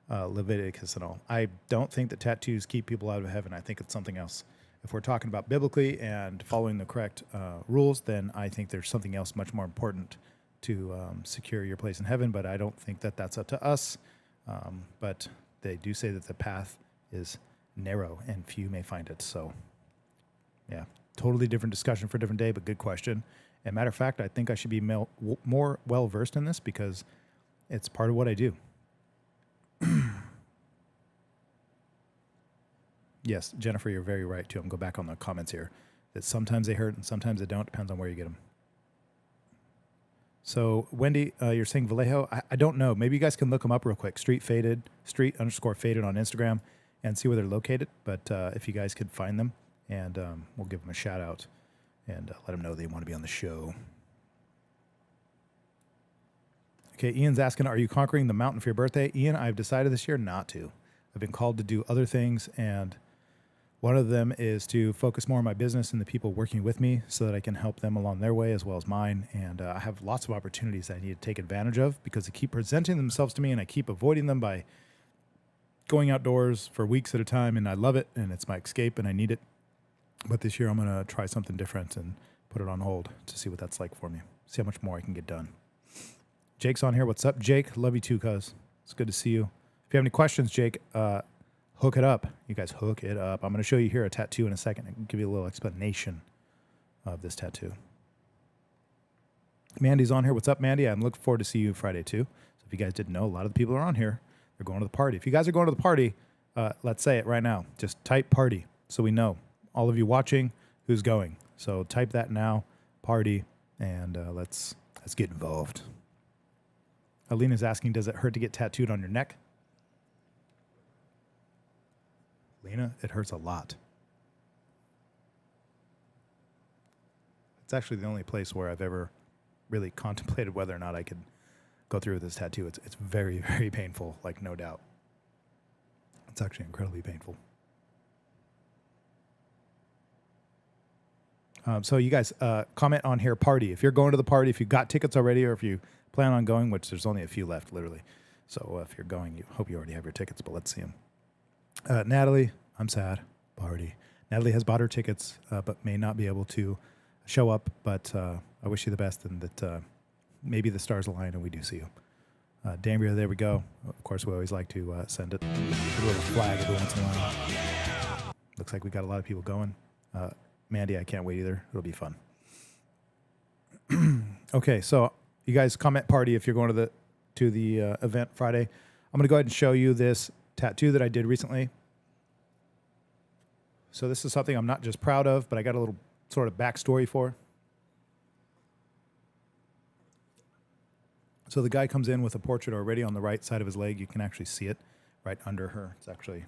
Leviticus and all. I don't think that tattoos keep people out of heaven. I think it's something else. If we're talking about biblically and following the correct rules, then I think there's something else much more important to secure your place in heaven. But I don't think that that's up to us. But they do say that the path is narrow and few may find it. So, yeah, totally different discussion for a different day, but good question. And matter of fact, I think I should be more well-versed in this because it's part of what I do. Yes, Jennifer, you're very right, too. I'm going to go back on the comments here. That sometimes they hurt and sometimes they don't. Depends on where you get them. So, Wendy, you're saying Vallejo. I don't know. Maybe you guys can look them up real quick. Street_faded on Instagram and see where they're located. But if you guys could find them, and we'll give them a shout out and let them know they want to be on the show. Okay, Ian's asking, are you conquering the mountain for your birthday? Ian, I've decided this year not to. I've been called to do other things, and one of them is to focus more on my business and the people working with me so that I can help them along their way as well as mine. And I have lots of opportunities that I need to take advantage of because they keep presenting themselves to me and I keep avoiding them by going outdoors for weeks at a time. And I love it and it's my escape and I need it. But this year I'm going to try something different and put it on hold to see what that's like for me. See how much more I can get done. Jake's on here. What's up, Jake? Love you too, cuz. It's good to see you. If you have any questions, Jake, hook it up. You guys hook it up. I'm going to show you here a tattoo in a second and give you a little explanation of this tattoo. Mandy's on here. What's up, Mandy? I'm looking forward to see you Friday, too. So if you guys didn't know, a lot of the people are on here. They're going to the party. If you guys are going to the party, let's say it right now. Just type party so we know. All of you watching, who's going. So type that now, party, and let's get involved. Alina's asking, does it hurt to get tattooed on your neck? Lena, it hurts a lot. It's actually the only place where I've ever really contemplated whether or not I could go through with this tattoo. It's very, very painful, like no doubt. It's actually incredibly painful. So you guys comment on here, party. If you're going to the party, if you got tickets already, or if you plan on going, which there's only a few left, literally. So if you're going, you hope you already have your tickets, but let's see them. Natalie, I'm sad. Party. Natalie has bought her tickets, but may not be able to show up. But I wish you the best and that maybe the stars align and we do see you. Dambria, there we go. Of course, we always like to send it. A little flag every once in a while. Looks like we got a lot of people going. Mandy, I can't wait either. It'll be fun. Okay, so you guys comment party if you're going to the event Friday. I'm going to go ahead and show you this tattoo that I did recently. So this is something I'm not just proud of, but I got a little sort of backstory for. So the guy comes in with a portrait already on the right side of his leg. You can actually see it right under her. It's actually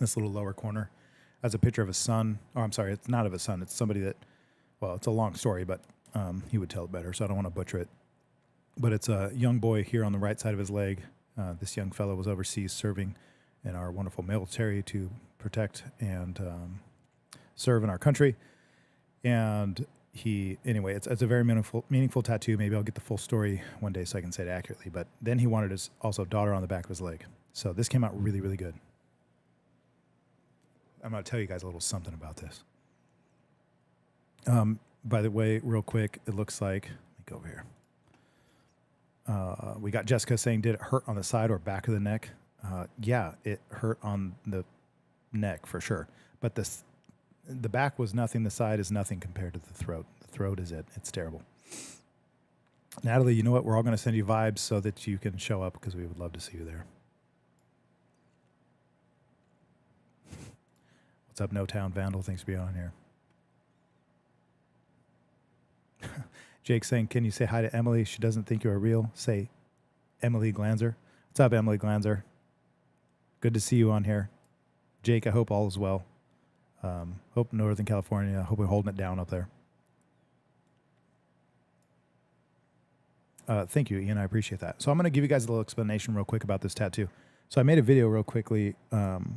this little lower corner. As a picture of his son. Oh, I'm sorry, it's not of his son. It's somebody that, well, it's a long story, but he would tell it better, so I don't want to butcher it. But it's a young boy here on the right side of his leg. This young fellow was overseas serving in our wonderful military to protect and serve in our country. And anyway, it's a very meaningful tattoo. Maybe I'll get the full story one day so I can say it accurately. But then he wanted his also daughter on the back of his leg. So this came out really, really good. I'm going to tell you guys a little something about this. By the way, real quick, it looks like, let me go over here. We got Jessica saying, did it hurt on the side or back of the neck? Yeah, it hurt on the neck for sure. But the back was nothing. The side is nothing compared to the throat. The throat is it. It's terrible. Natalie, you know what? We're all going to send you vibes so that you can show up because we would love to see you there. What's up, No Town Vandal? Thanks for being on here. Jake saying, can you say hi to Emily? She doesn't think you're real. Say Emily Glanzer. What's up, Emily Glanzer? Good to see you on here. Jake, I hope all is well. Hope Northern California, hope we're holding it down up there. Thank you, Ian. I appreciate that. So I'm going to give you guys a little explanation real quick about this tattoo. So I made a video real quickly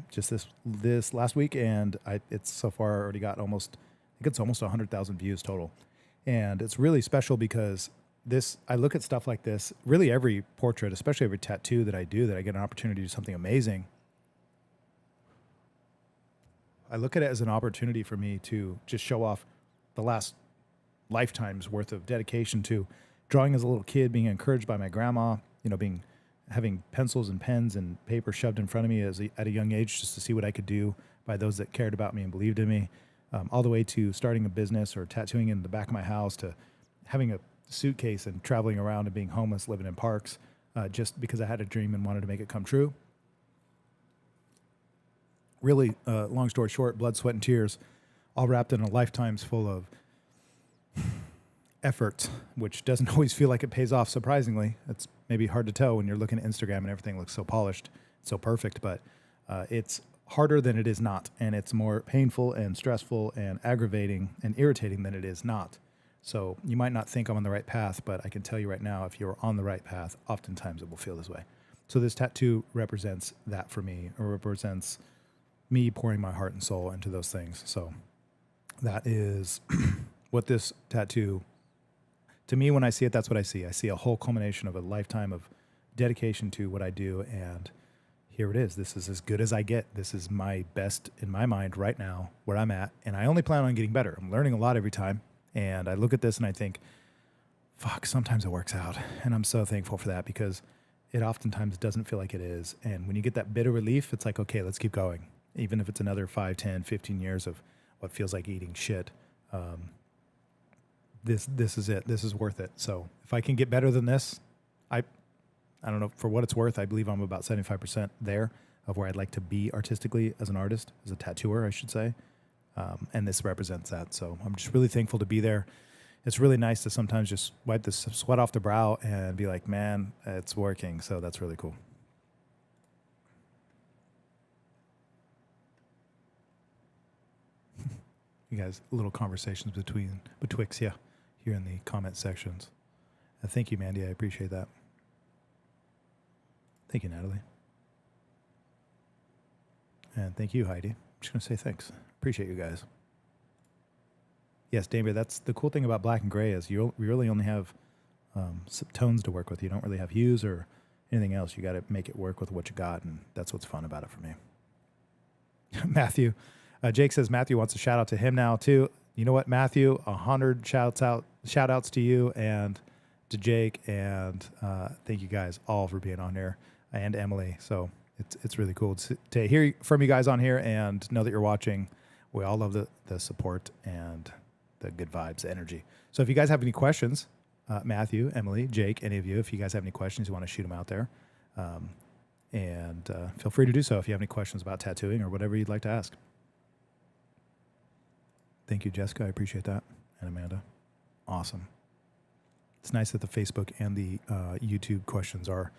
just this last week, and it's so far already got almost 100,000 views total. And it's really special because I look at stuff like this, really every portrait, especially every tattoo that I do, that I get an opportunity to do something amazing. I look at it as an opportunity for me to just show off the last lifetime's worth of dedication to drawing as a little kid, being encouraged by my grandma, having pencils and pens and paper shoved in front of me at a young age just to see what I could do by those that cared about me and believed in me, all the way to starting a business or tattooing in the back of my house to having a suitcase and traveling around and being homeless, living in parks, just because I had a dream and wanted to make it come true. Really, long story short, blood, sweat, and tears, all wrapped in a lifetime's full of effort, which doesn't always feel like it pays off, surprisingly. It's maybe hard to tell when you're looking at Instagram and everything looks so polished, so perfect, but it's harder than it is not, and it's more painful and stressful and aggravating and irritating than it is not. So you might not think I'm on the right path, but I can tell you right now, if you're on the right path, oftentimes it will feel this way. So this tattoo represents that for me, or represents me pouring my heart and soul into those things. So that is what this tattoo, to me, when I see it, that's what I see. I see a whole culmination of a lifetime of dedication to what I do, and here it is. This is as good as I get. This is my best in my mind right now, where I'm at, and I only plan on getting better. I'm learning a lot every time, and I look at this and I think, fuck, sometimes it works out, and I'm so thankful for that because it oftentimes doesn't feel like it is, and when you get that bit of relief, it's like, okay, let's keep going. Even if it's another 5, 10, 15 years of what feels like eating shit, this is it. This is worth it. So if I can get better than this, I don't know, for what it's worth, I believe I'm about 75% there of where I'd like to be artistically as an artist, as a tattooer, I should say. And this represents that. So I'm just really thankful to be there. It's really nice to sometimes just wipe the sweat off the brow and be like, man, it's working. So that's really cool. You guys, little conversations betwixt you here in the comment sections. Thank you, Mandy. I appreciate that. Thank you, Natalie. And thank you, Heidi. I'm just going to say thanks. Appreciate you guys. Yes, Damien, that's the cool thing about black and gray is you really only have some tones to work with. You don't really have hues or anything else. You got to make it work with what you got, and that's what's fun about it for me. Matthew. Jake says Matthew wants a shout out to him now too. You know what, Matthew? 100 shout outs to you and to Jake, and thank you guys all for being on here, and Emily. So it's really cool to hear from you guys on here and know that you're watching. We all love the support and the good vibes, the energy. So if you guys have any questions, Matthew, Emily, Jake, any of you, if you guys have any questions, you want to shoot them out there, and feel free to do so if you have any questions about tattooing or whatever you'd like to ask. Thank you, Jessica. I appreciate that. And Amanda. Awesome. It's nice that the Facebook and the YouTube questions are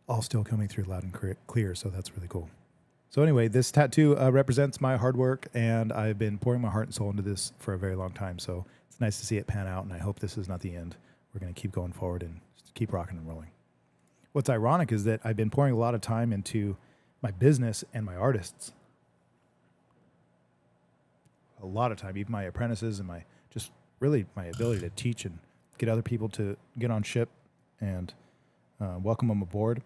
all still coming through loud and clear, so that's really cool. So anyway, this tattoo represents my hard work, and I've been pouring my heart and soul into this for a very long time, so it's nice to see it pan out, and I hope this is not the end. We're going to keep going forward and just keep rocking and rolling. What's ironic is that I've been pouring a lot of time into my business and my artists. A lot of time, even my apprentices and my ability to teach and get other people to get on ship and welcome them aboard.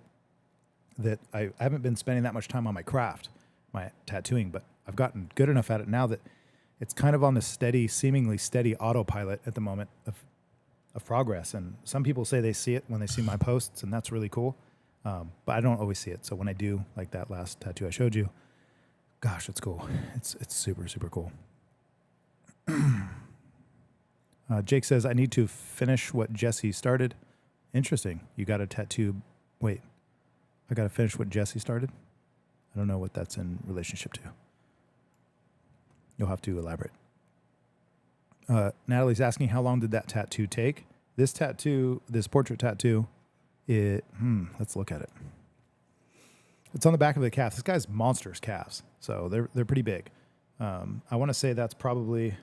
That I haven't been spending that much time on my craft, my tattooing, but I've gotten good enough at it now that it's kind of on the seemingly steady autopilot at the moment of progress. And some people say they see it when they see my posts, and that's really cool. But I don't always see it. So when I do, like that last tattoo I showed you, gosh, it's cool. It's super, super cool. Jake says, I need to finish what Jesse started. Interesting. You got a tattoo. Wait, I got to finish what Jesse started? I don't know what that's in relationship to. You'll have to elaborate. Natalie's asking, how long did that tattoo take? This tattoo, this portrait tattoo, let's look at it. It's on the back of the calf. This guy's monstrous calves, so they're pretty big. I want to say that's probably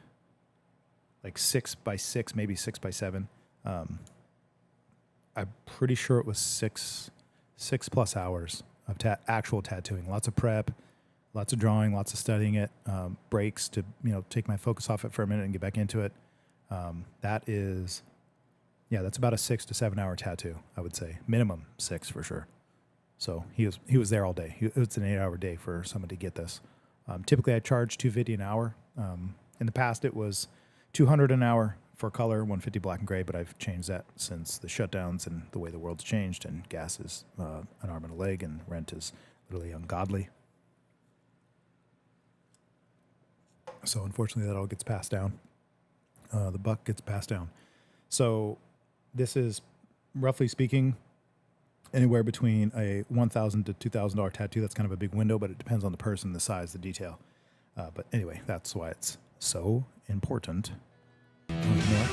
like 6x6, maybe 6x7. I'm pretty sure it was six plus hours of actual tattooing. Lots of prep, lots of drawing, lots of studying it, breaks to take my focus off it for a minute and get back into it. That's about a 6 to 7 hour tattoo, I would say. Minimum 6 for sure. So he was there all day. It's an 8-hour day for someone to get this. Typically I charge $250 an hour. In the past it was $200 an hour for color, $150 black and gray, but I've changed that since the shutdowns and the way the world's changed, and gas is an arm and a leg, and rent is literally ungodly. So unfortunately that all gets passed down. The buck gets passed down. So this is, roughly speaking, anywhere between a $1,000 to $2,000 tattoo. That's kind of a big window, but it depends on the person, the size, the detail. But anyway, that's why it's so important. Oh, you know what?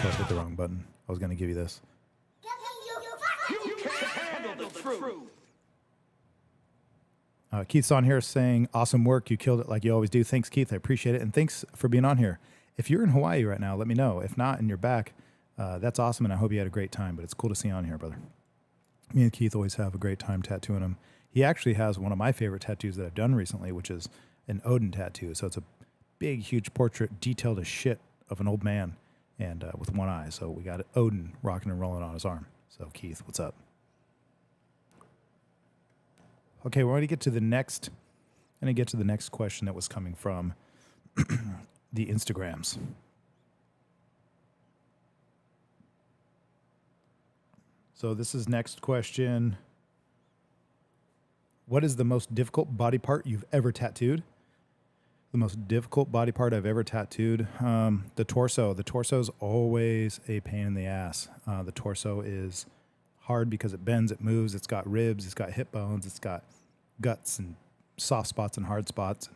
So I hit the wrong button. I was going to give you this. You can't handle the truth. Keith's on here saying, awesome work. You killed it like you always do. Thanks, Keith. I appreciate it. And thanks for being on here. If you're in Hawaii right now, let me know. If not, and you're back, that's awesome. And I hope you had a great time. But it's cool to see you on here, brother. Me and Keith always have a great time tattooing him. He actually has one of my favorite tattoos that I've done recently, which is an Odin tattoo. So it's a big, huge portrait, detailed as shit, of an old man and with one eye. So we got Odin rocking and rolling on his arm. So Keith, what's up? Okay, we're going to get to the next. I'm going to get to the next question that was coming from the Instagrams. So this is next question. What is the most difficult body part you've ever tattooed? The most difficult body part I've ever tattooed? The torso. The torso is always a pain in the ass. The torso is hard because it bends, it moves, it's got ribs, it's got hip bones, it's got guts and soft spots and hard spots, and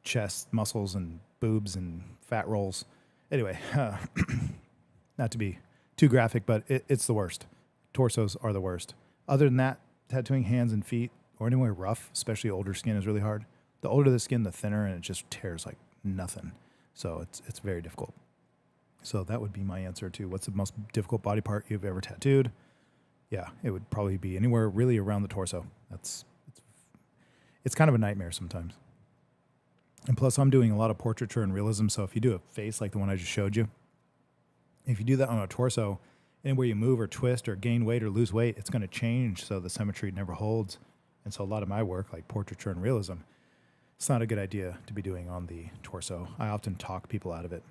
chest muscles and boobs and fat rolls. Anyway, not to be too graphic, but it's the worst. Torsos are the worst. Other than that, tattooing hands and feet or anywhere rough, especially older skin, is really hard. The older the skin, the thinner, and it just tears like nothing. So it's very difficult. So that would be my answer to what's the most difficult body part you've ever tattooed. Yeah, it would probably be anywhere really around the torso. It's kind of a nightmare sometimes. And plus, I'm doing a lot of portraiture and realism, so if you do a face like the one I just showed you, if you do that on a torso, anywhere you move or twist or gain weight or lose weight, it's going to change, so the symmetry never holds. And so a lot of my work, like portraiture and realism, it's not a good idea to be doing on the torso. I often talk people out of it.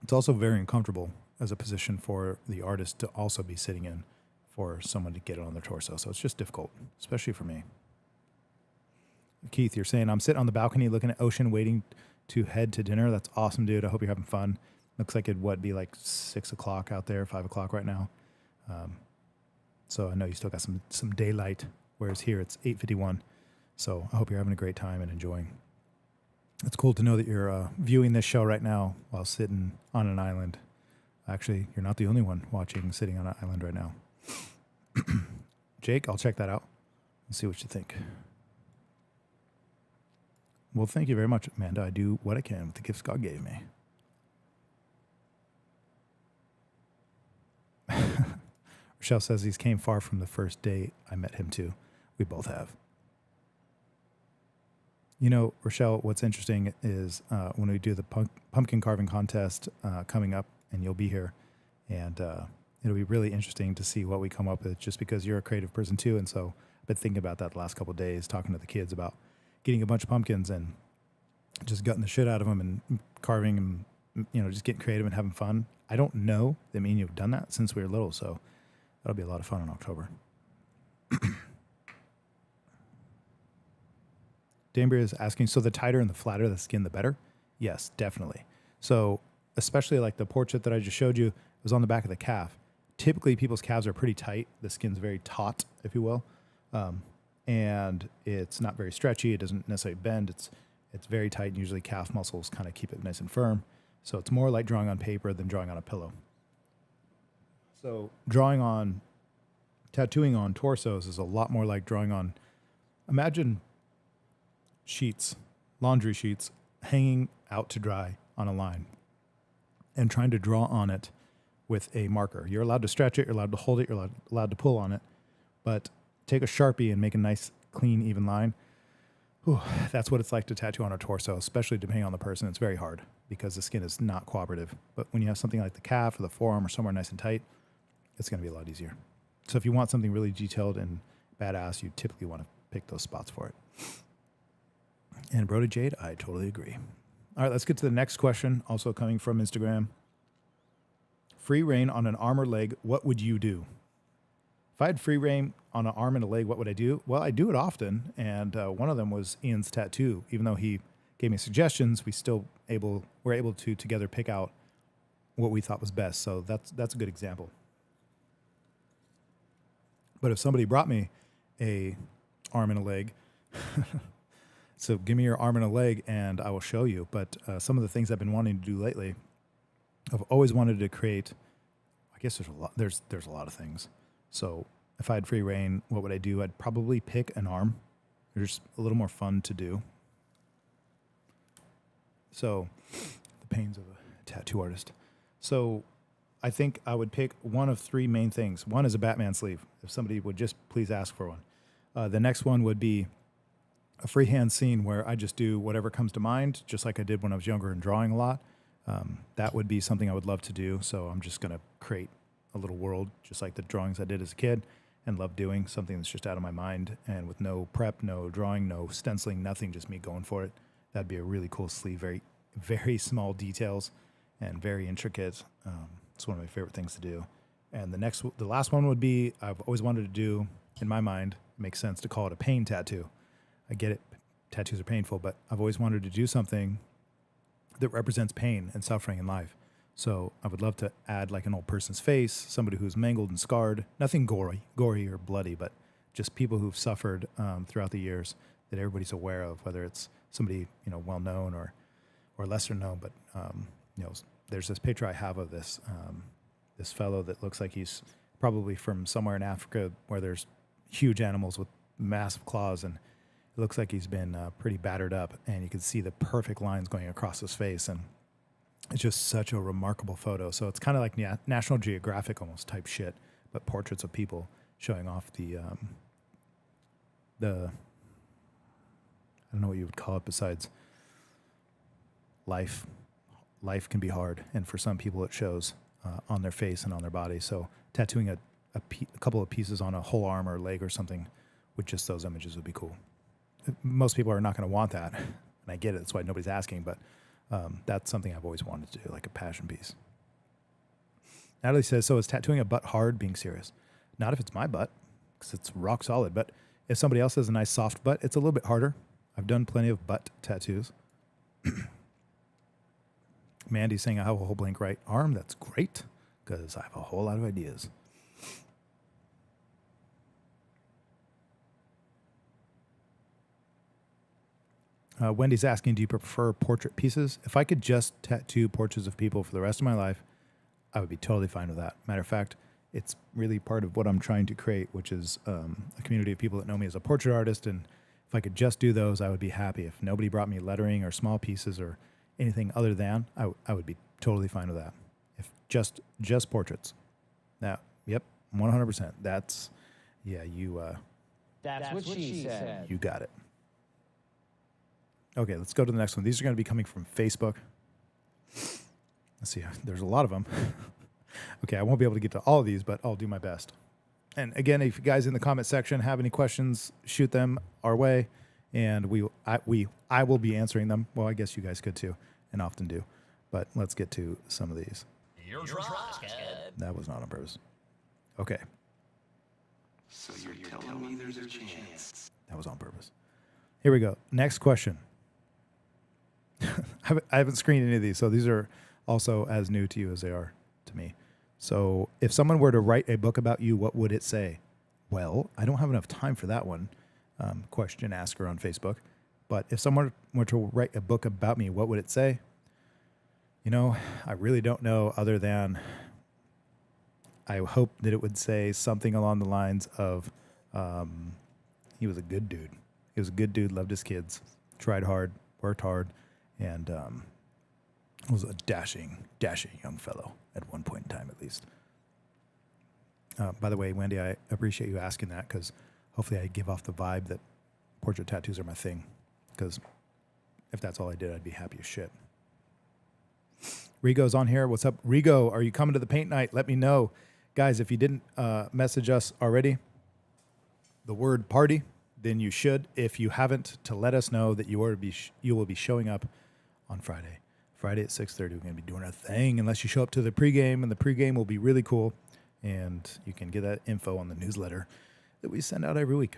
It's also very uncomfortable as a position for the artist to also be sitting in for someone to get it on their torso. So it's just difficult, especially for me. Keith, you're saying, I'm sitting on the balcony looking at ocean waiting to head to dinner. That's awesome, dude. I hope you're having fun. Looks like it'd be like 6 o'clock out there, 5 o'clock right now. So I know you still got some daylight, whereas here it's 8:51. So I hope you're having a great time and enjoying. It's cool to know that you're viewing this show right now while sitting on an island. Actually, you're not the only one watching sitting on an island right now. Jake, I'll check that out and see what you think. Well, thank you very much, Amanda. I do what I can with the gifts God gave me. Rochelle says he's came far from the first day I met him too. We both have. You know, Rochelle, what's interesting is when we do the pumpkin carving contest coming up, and you'll be here, and it'll be really interesting to see what we come up with, just because you're a creative person too. And so I've been thinking about that the last couple of days, talking to the kids about getting a bunch of pumpkins and just gutting the shit out of them and carving them just getting creative and having fun. I don't know that me and you have done that since we were little, so that'll be a lot of fun in October. Danbury is asking, so the tighter and the flatter the skin, the better? Yes, definitely. So especially like the portrait that I just showed you, it was on the back of the calf. Typically, people's calves are pretty tight. The skin's very taut, if you will. And it's not very stretchy. It doesn't necessarily bend. It's very tight, and usually calf muscles kind of keep it nice and firm. So it's more like drawing on paper than drawing on a pillow. So tattooing on torsos is a lot more like drawing on, imagine sheets, laundry sheets, hanging out to dry on a line and trying to draw on it with a marker. You're allowed to stretch it, you're allowed to hold it, you're allowed to pull on it, but take a Sharpie and make a nice, clean, even line. Whew, that's what it's like to tattoo on a torso, especially depending on the person. It's very hard because the skin is not cooperative. But when you have something like the calf or the forearm or somewhere nice and tight, it's going to be a lot easier. So if you want something really detailed and badass, you typically want to pick those spots for it. And Brody Jade, I totally agree. All right, let's get to the next question, also coming from Instagram. Free reign on an arm or leg, what would you do? If I had free reign on an arm and a leg, what would I do? Well, I do it often, and one of them was Ian's tattoo. Even though he gave me suggestions, we're able to together pick out what we thought was best. So that's a good example. But if somebody brought me a arm and a leg, so give me your arm and a leg, and I will show you. But some of the things I've been wanting to do lately, I've always wanted to create. I guess there's a lot. There's a lot of things. So if I had free reign, what would I do? I'd probably pick an arm. They're just a little more fun to do. So the pains of a tattoo artist. So I think I would pick one of three main things. One is a Batman sleeve. If somebody would just please ask for one. The next one would be a freehand scene where I just do whatever comes to mind, just like I did when I was younger and drawing a lot. That would be something I would love to do. So I'm just going to create a little world, just like the drawings I did as a kid and love doing, something that's just out of my mind and with no prep, no drawing, no stenciling, nothing, just me going for it. That'd be a really cool sleeve, very, very small details and very intricate. It's one of my favorite things to do. And the last one would be, I've always wanted to do, in my mind, it makes sense to call it a pain tattoo. I get it, tattoos are painful, but I've always wanted to do something that represents pain and suffering in life. So I would love to add like an old person's face, somebody who's mangled and scarred, nothing gory or bloody, but just people who've suffered throughout the years that everybody's aware of, whether it's somebody, well known or lesser known. But there's this picture I have of this fellow that looks like he's probably from somewhere in Africa where there's huge animals with massive claws, and it looks like he's been pretty battered up, and you can see the perfect lines going across his face, and it's just such a remarkable photo. So it's kind of like National Geographic almost type shit, but portraits of people showing off the I don't know what you would call it besides life. Life can be hard, and for some people it shows on their face and on their body. So tattooing a couple of pieces on a whole arm or leg or something with just those images would be cool. Most people are not going to want that, and I get it. That's why nobody's asking, but that's something I've always wanted to do, like a passion piece. Natalie says, so is tattooing a butt hard, being serious? Not if it's my butt, because it's rock solid, but if somebody else has a nice soft butt, it's a little bit harder. I've done plenty of butt tattoos. Mandy's saying I have a whole blank right arm. That's great, because I have a whole lot of ideas. Wendy's asking, do you prefer portrait pieces? If I could just tattoo portraits of people for the rest of my life, I would be totally fine with that. Matter of fact, it's really part of what I'm trying to create, which is a community of people that know me as a portrait artist. And if I could just do those, I would be happy. If nobody brought me lettering or small pieces or anything other than, I would be totally fine with that. If just portraits. Now, yep, 100%. That's, yeah, That's what she said. you got it. Okay, let's go to the next one. These are going to be coming from Facebook. Let's see. There's a lot of them. Okay, I won't be able to get to all of these, but I'll do my best. And again, if you guys in the comment section have any questions, shoot them our way, and I will be answering them. Well, I guess you guys could too, and often do. But let's get to some of these. You're dropped, kid. That was not on purpose. Okay, So you're telling me there's a chance? that was on purpose. Here we go. Next question. I haven't screened any of these, so these are also as new to you as they are to me. So if someone were to write a book about you, what would it say? Well, I don't have enough time for that one. Question asker on Facebook. But if someone were to write a book about me, what would it say? You know, I really don't know, other than I hope that it would say something along the lines of he was a good dude. He was a good dude, loved his kids, tried hard, worked hard, and was a dashing young fellow at one point in time, at least. By the way, Wendy, I appreciate you asking that, because hopefully I give off the vibe that portrait tattoos are my thing, because if that's all I did, I'd be happy as shit. Rigo's on here. What's up, Rigo? Are you coming to the paint night? Let me know. Guys, if you didn't message us already, the word party, then you should. If you haven't, to let us know that you will be showing up on Friday. Friday at 6:30, we're going to be doing our thing, unless you show up to the pregame, and the pregame will be really cool, and you can get that info on the newsletter that we send out every week.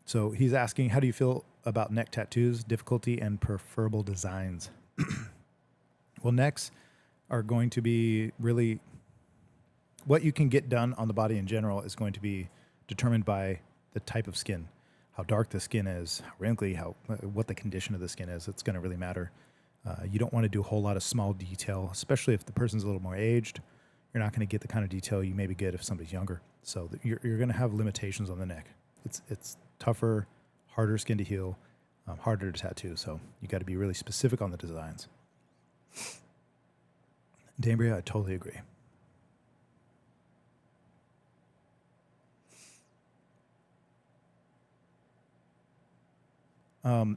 So he's asking, how do you feel about neck tattoos, difficulty, and preferable designs? Well, necks are going to be really, what you can get done on the body in general is going to be determined by the type of skin, how dark the skin is, how wrinkly, what the condition of the skin is. It's going to really matter. You don't want to do a whole lot of small detail, especially if the person's a little more aged. You're not going to get the kind of detail you maybe get if somebody's younger. So you're going to have limitations on the neck. It's tougher, harder skin to heal, harder to tattoo. So you got to be really specific on the designs. Dambria, I totally agree.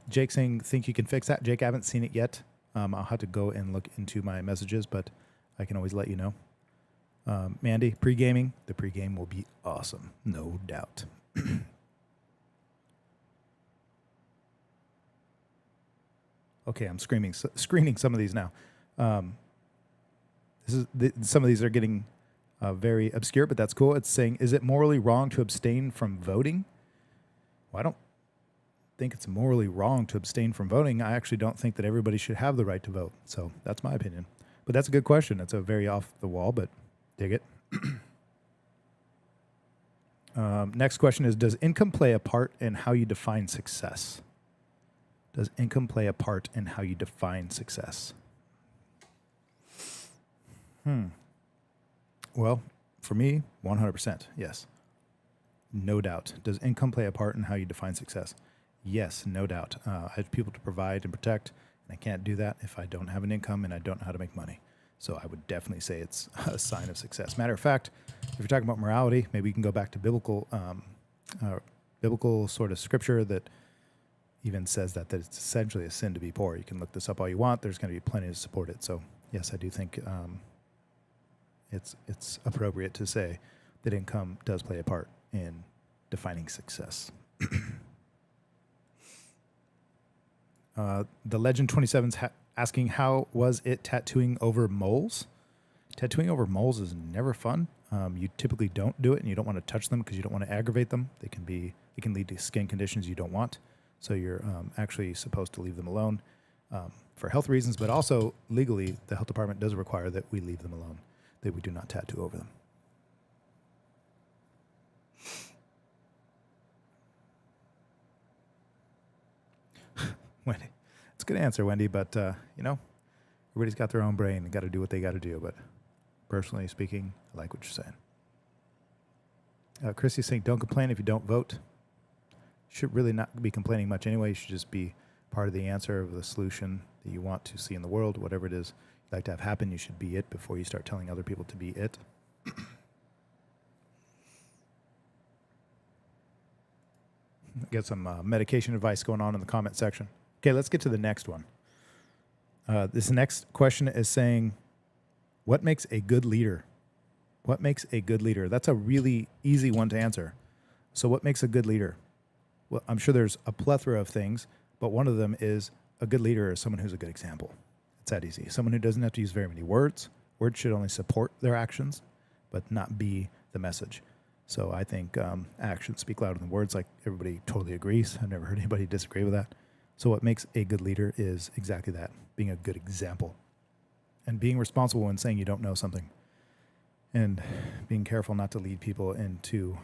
Jake saying, think you can fix that? Jake, I haven't seen it yet. I'll have to go and look into my messages, but I can always let you know. Mandy, pre-gaming. The pre-game will be awesome, no doubt. Okay, I'm screening some of these now. Some of these are getting very obscure, but that's cool. It's saying, is it morally wrong to abstain from voting? Well, I don't think it's morally wrong to abstain from voting. I actually don't think that everybody should have the right to vote. So that's my opinion. But that's a good question. It's a very off the wall, but dig it. Next question is, does income play a part in how you define success? Does income play a part in how you define success? Well, for me, 100%, yes. No doubt. Does income play a part in how you define success? Yes, no doubt. I have people to provide and protect, and I can't do that if I don't have an income and I don't know how to make money. So I would definitely say it's a sign of success. Matter of fact, if you're talking about morality, maybe you can go back to biblical sort of scripture that even says that it's essentially a sin to be poor. You can look this up all you want. There's going to be plenty to support it. So yes, I do think it's appropriate to say that income does play a part in defining success. The Legend 27's asking, how was it tattooing over moles? Tattooing over moles is never fun. You typically don't do it, and you don't want to touch them because you don't want to aggravate them. It can lead to skin conditions you don't want. So you're actually supposed to leave them alone for health reasons, but also legally, the health department does require that we leave them alone, that we do not tattoo over them. Wendy, it's a good answer, Wendy, but everybody's got their own brain and got to do what they got to do. But personally speaking, I like what you're saying. Chrissy's saying, don't complain if you don't vote. You should really not be complaining much anyway. You should just be part of the answer of the solution that you want to see in the world. Whatever it is you'd like to have happen, you should be it before you start telling other people to be it. Get some medication advice going on in the comment section. Okay, let's get to the next one. This next question is saying, what makes a good leader? What makes a good leader? That's a really easy one to answer. So what makes a good leader? Well, I'm sure there's a plethora of things, but one of them is a good leader is someone who's a good example. It's that easy. Someone who doesn't have to use very many words. Words should only support their actions, but not be the message. So I think actions speak louder than words, like everybody totally agrees. I've never heard anybody disagree with that. So what makes a good leader is exactly that, being a good example and being responsible when saying you don't know something, and being careful not to lead people into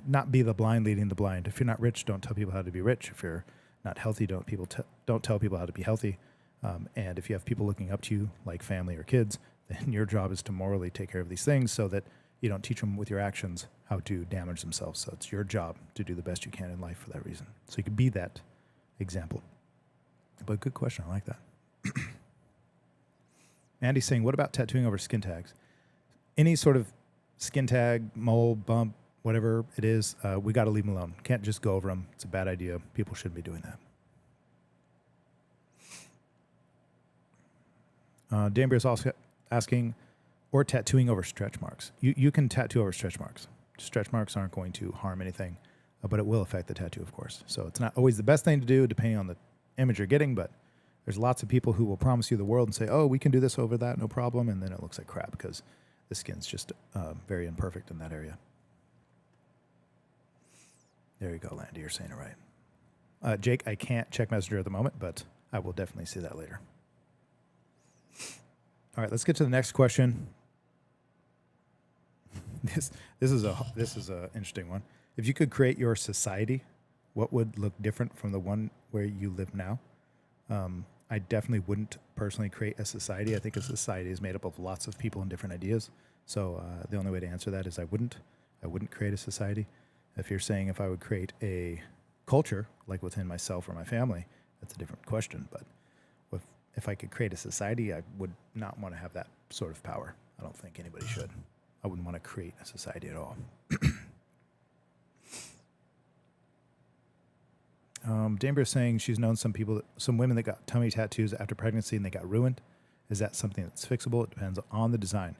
not be the blind leading the blind. If you're not rich, don't tell people how to be rich. If you're not healthy, don't tell people how to be healthy. And if you have people looking up to you, like family or kids, then your job is to morally take care of these things so that you don't teach them with your actions how to damage themselves. So it's your job to do the best you can in life for that reason. So you could be that example. But good question. I like that. Andy's saying, what about tattooing over skin tags? Any sort of skin tag, mole, bump, whatever it is, we got to leave them alone. Can't just go over them. It's a bad idea. People shouldn't be doing that. Danbury's also asking, or tattooing over stretch marks. You can tattoo over stretch marks. Stretch marks aren't going to harm anything, but it will affect the tattoo, of course. So it's not always the best thing to do, depending on the image you're getting, but there's lots of people who will promise you the world and say, oh, we can do this over that, no problem, and then it looks like crap because the skin's just very imperfect in that area. There you go, Landy, you're saying it right. Jake, I can't check Messenger at the moment, but I will definitely see that later. All right, let's get to the next question. This is a interesting one. If you could create your society, what would look different from the one where you live now? I definitely wouldn't personally create a society. I think a society is made up of lots of people and different ideas. So the only way to answer that is I wouldn't create a society. If you're saying if I would create a culture, like within myself or my family, that's a different question. But if I could create a society, I would not want to have that sort of power. I don't think anybody should. I wouldn't want to create a society at all. Danbury is saying she's known some women that got tummy tattoos after pregnancy and they got ruined. Is that something that's fixable? It depends on the design.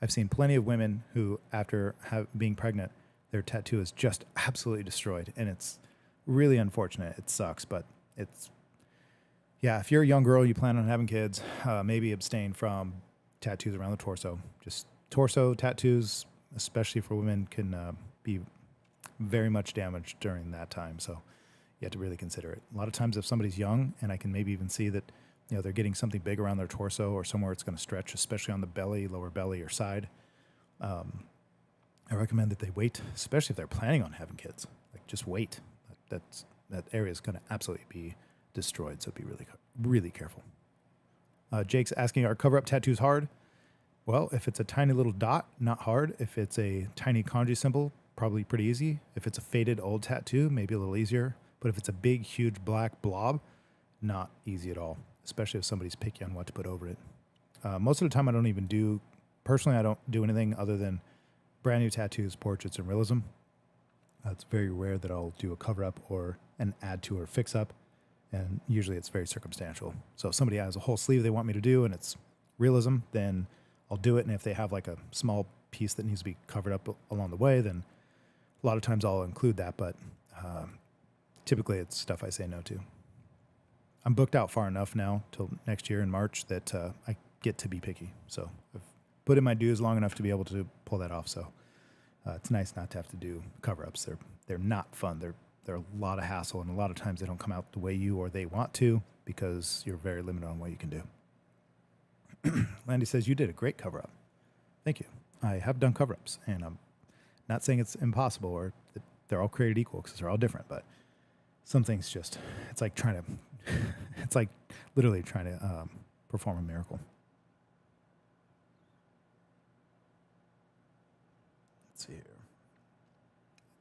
I've seen plenty of women who, after being pregnant, their tattoo is just absolutely destroyed, and it's really unfortunate. It sucks, but if you're a young girl, you plan on having kids, maybe abstain from tattoos around the torso. Just torso tattoos, especially for women, can be very much damaged during that time. So you have to really consider it. A lot of times if somebody's young, and I can maybe even see that they're getting something big around their torso or somewhere it's going to stretch, especially on the belly, lower belly, or side, I recommend that they wait, especially if they're planning on having kids. Like, just wait. That area is going to absolutely be destroyed, so be really, really careful. Jake's asking, are cover-up tattoos hard? Well, if it's a tiny little dot, not hard. If it's a tiny kanji symbol, probably pretty easy. If it's a faded old tattoo, maybe a little easier. But if it's a big, huge black blob, not easy at all, especially if somebody's picky on what to put over it. Most of the time, I don't do anything other than brand new tattoos, portraits, and realism. It's very rare that I'll do a cover-up or an add to or fix-up, and usually it's very circumstantial. So if somebody has a whole sleeve they want me to do and it's realism, then I'll do it, and if they have like a small piece that needs to be covered up along the way, then a lot of times I'll include that, but typically it's stuff I say no to. I'm booked out far enough now till next year in March that I get to be picky. So I've put in my dues long enough to be able to pull that off. So it's nice not to have to do cover-ups. They're not fun. They're a lot of hassle, and a lot of times they don't come out the way you or they want to because you're very limited on what you can do. Landy says, you did a great cover-up. Thank you. I have done cover-ups, and I'm not saying it's impossible or that they're all created equal because they're all different, but some things it's like literally trying to perform a miracle. Let's see here.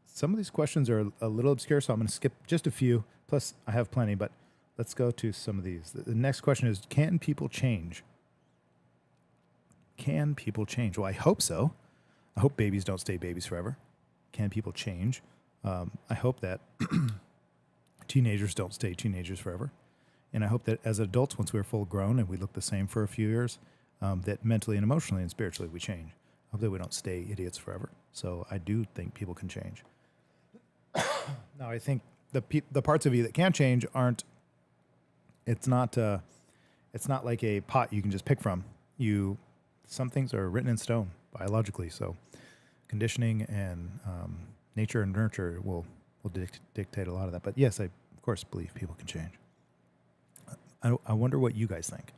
Some of these questions are a little obscure, so I'm going to skip just a few. Plus, I have plenty, but let's go to some of these. The next question is, can people change? Can people change? Well, I hope so. I hope babies don't stay babies forever. Can people change? I hope that teenagers don't stay teenagers forever. And I hope that as adults, once we're full grown and we look the same for a few years, that mentally and emotionally and spiritually we change. I hope that we don't stay idiots forever. So I do think people can change. Now, I think the parts of you that can change it's not It's not like a pot you can just pick from. Some things are written in stone biologically. So conditioning and nature and nurture will dictate a lot of that. But yes, I of course believe people can change. I wonder what you guys think.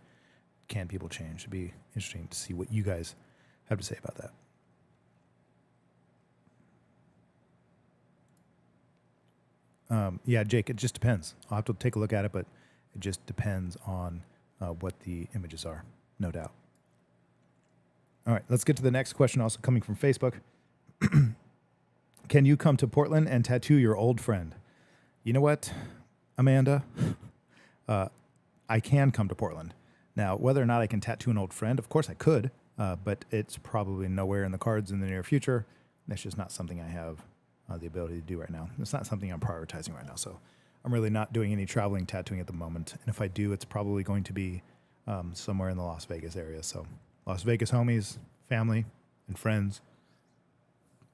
Can people change? It'd be interesting to see what you guys have to say about that. Yeah, Jake, it just depends. I'll have to take a look at it, but it just depends on what the images are, no doubt. All right, let's get to the next question, also coming from Facebook. Can you come to Portland and tattoo your old friend? You know what, Amanda? I can come to Portland. Now, whether or not I can tattoo an old friend, of course I could, but it's probably nowhere in the cards in the near future. That's just not something I have the ability to do right now. It's not something I'm prioritizing right now, so I'm really not doing any traveling tattooing at the moment. And if I do, it's probably going to be somewhere in the Las Vegas area. So Las Vegas homies, family, and friends,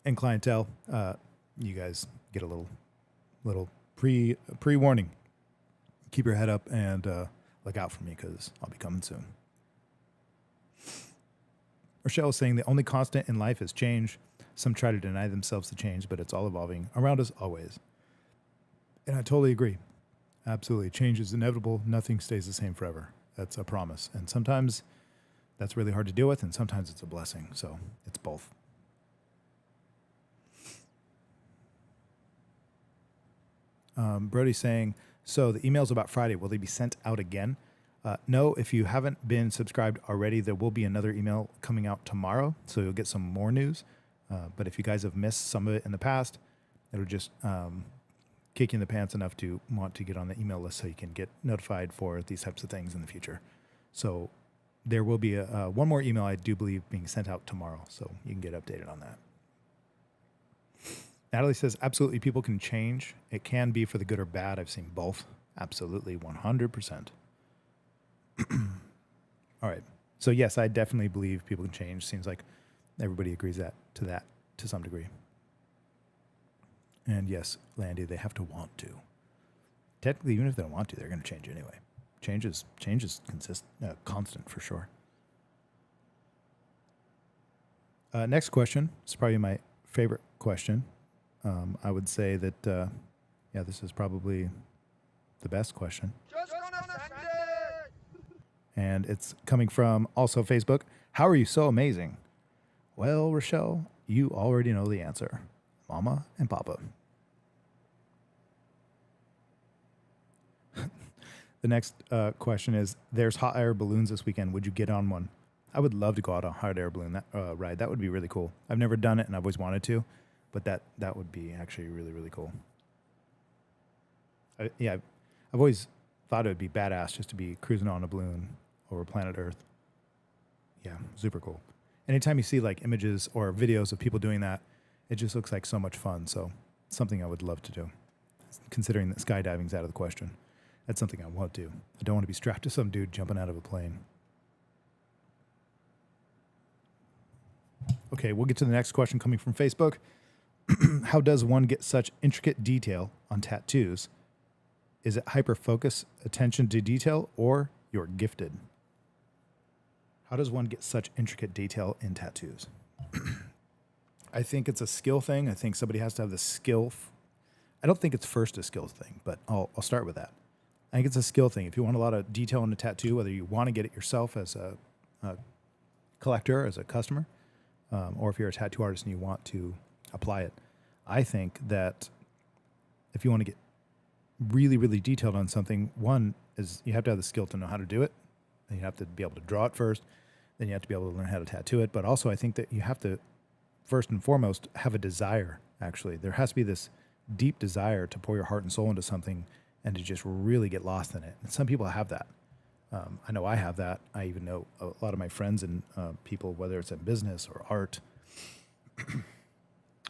and clientele. You guys get a little pre-warning. Keep your head up and look out for me because I'll be coming soon. Rochelle is saying the only constant in life is change. Some try to deny themselves the change, but it's all evolving around us always. And I totally agree. Absolutely. Change is inevitable. Nothing stays the same forever. That's a promise. And sometimes that's really hard to deal with, and sometimes it's a blessing. So it's both. Brody's saying, so the emails about Friday, will they be sent out again? No, if you haven't been subscribed already, there will be another email coming out tomorrow, so you'll get some more news. But if you guys have missed some of it in the past, it'll just kick you in the pants enough to want to get on the email list so you can get notified for these types of things in the future. So there will be one more email, I do believe, being sent out tomorrow, so you can get updated on that. Natalie says, absolutely, people can change. It can be for the good or bad. I've seen both. Absolutely, 100%. All right. So, yes, I definitely believe people can change. Seems like everybody agrees that to some degree. And, yes, Landy, they have to want to. Technically, even if they don't want to, they're going to change anyway. Change is constant for sure. Next question. It's probably my favorite question. I would say that, this is probably the best question. Just gonna send it. And it's coming from also Facebook. How are you so amazing? Well, Rochelle, you already know the answer. Mama and Papa. The next question is, there's hot air balloons this weekend. Would you get on one? I would love to go out on a hot air balloon ride. That would be really cool. I've never done it, and I've always wanted to. But that would be actually really, really cool. I've always thought it would be badass just to be cruising on a balloon over planet Earth. Yeah, super cool. Anytime you see like images or videos of people doing that, it just looks like so much fun. So it's something I would love to do. Considering that skydiving's out of the question, that's something I want to do. I don't want to be strapped to some dude jumping out of a plane. Okay, we'll get to the next question coming from Facebook. How does one get such intricate detail on tattoos? Is it hyper-focus, attention to detail, or you're gifted? How does one get such intricate detail in tattoos? I think it's a skill thing. I think somebody has to have the skill. I don't think it's first a skill thing, but I'll start with that. I think it's a skill thing. If you want a lot of detail in a tattoo, whether you want to get it yourself as a collector, as a customer, or if you're a tattoo artist and you want to apply it. I think that if you want to get really, really detailed on something, one is you have to have the skill to know how to do it. And you have to be able to draw it first. Then you have to be able to learn how to tattoo it. But also I think that you have to, first and foremost, have a desire, actually. There has to be this deep desire to pour your heart and soul into something and to just really get lost in it. And some people have that. I know I have that. I even know a lot of my friends and people, whether it's in business or art,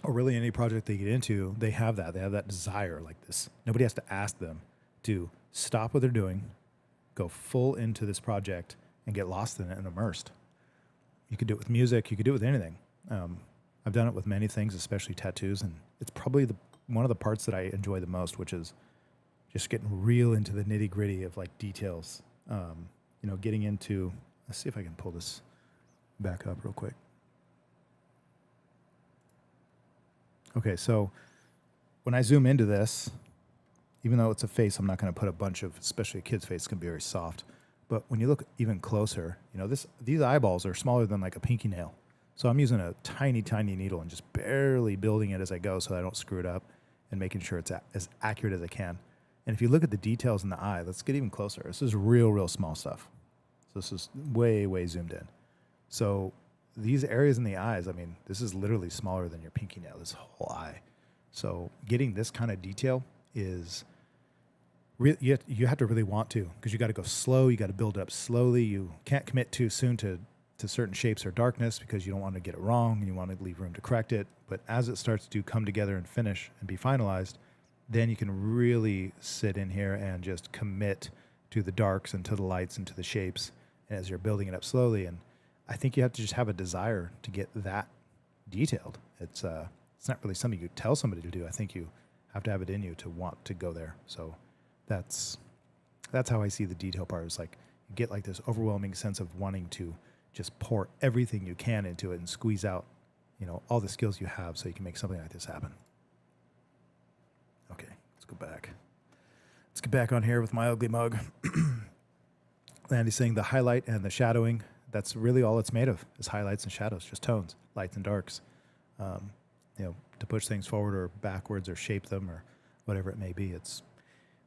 or really any project they get into, they have that. They have that desire like this. Nobody has to ask them to stop what they're doing, go full into this project, and get lost in it and immersed. You could do it with music. You could do it with anything. I've done it with many things, especially tattoos, and it's probably one of the parts that I enjoy the most, which is just getting real into the nitty-gritty of like details. getting into, let's see if I can pull this back up real quick. Okay, so when I zoom into this, even though it's a face, I'm not going to put a bunch of, especially a kid's face, it's going to be very soft. But when you look even closer, these eyeballs are smaller than like a pinky nail. So I'm using a tiny, tiny needle and just barely building it as I go so I don't screw it up and making sure it's as accurate as I can. And if you look at the details in the eye, let's get even closer. This is real, real small stuff. So this is way, way zoomed in. So these areas in the eyes, I mean, this is literally smaller than your pinky nail, this whole eye. So getting this kind of detail is you have to really want to, because you got to go slow. You got to build it up slowly. You can't commit too soon to certain shapes or darkness because you don't want to get it wrong and you want to leave room to correct it. But as it starts to come together and finish and be finalized, then you can really sit in here and just commit to the darks and to the lights and to the shapes as you're building it up slowly. And I think you have to just have a desire to get that detailed. It's not really something you tell somebody to do. I think you have to have it in you to want to go there. So that's how I see the detail part. Is like you get like this overwhelming sense of wanting to just pour everything you can into it and squeeze out, all the skills you have so you can make something like this happen. Okay, let's go back. Let's get back on here with my ugly mug. Andy's saying the highlight and the shadowing, that's really all it's made of, is highlights and shadows, just tones, lights and darks. To push things forward or backwards or shape them or whatever it may be. It's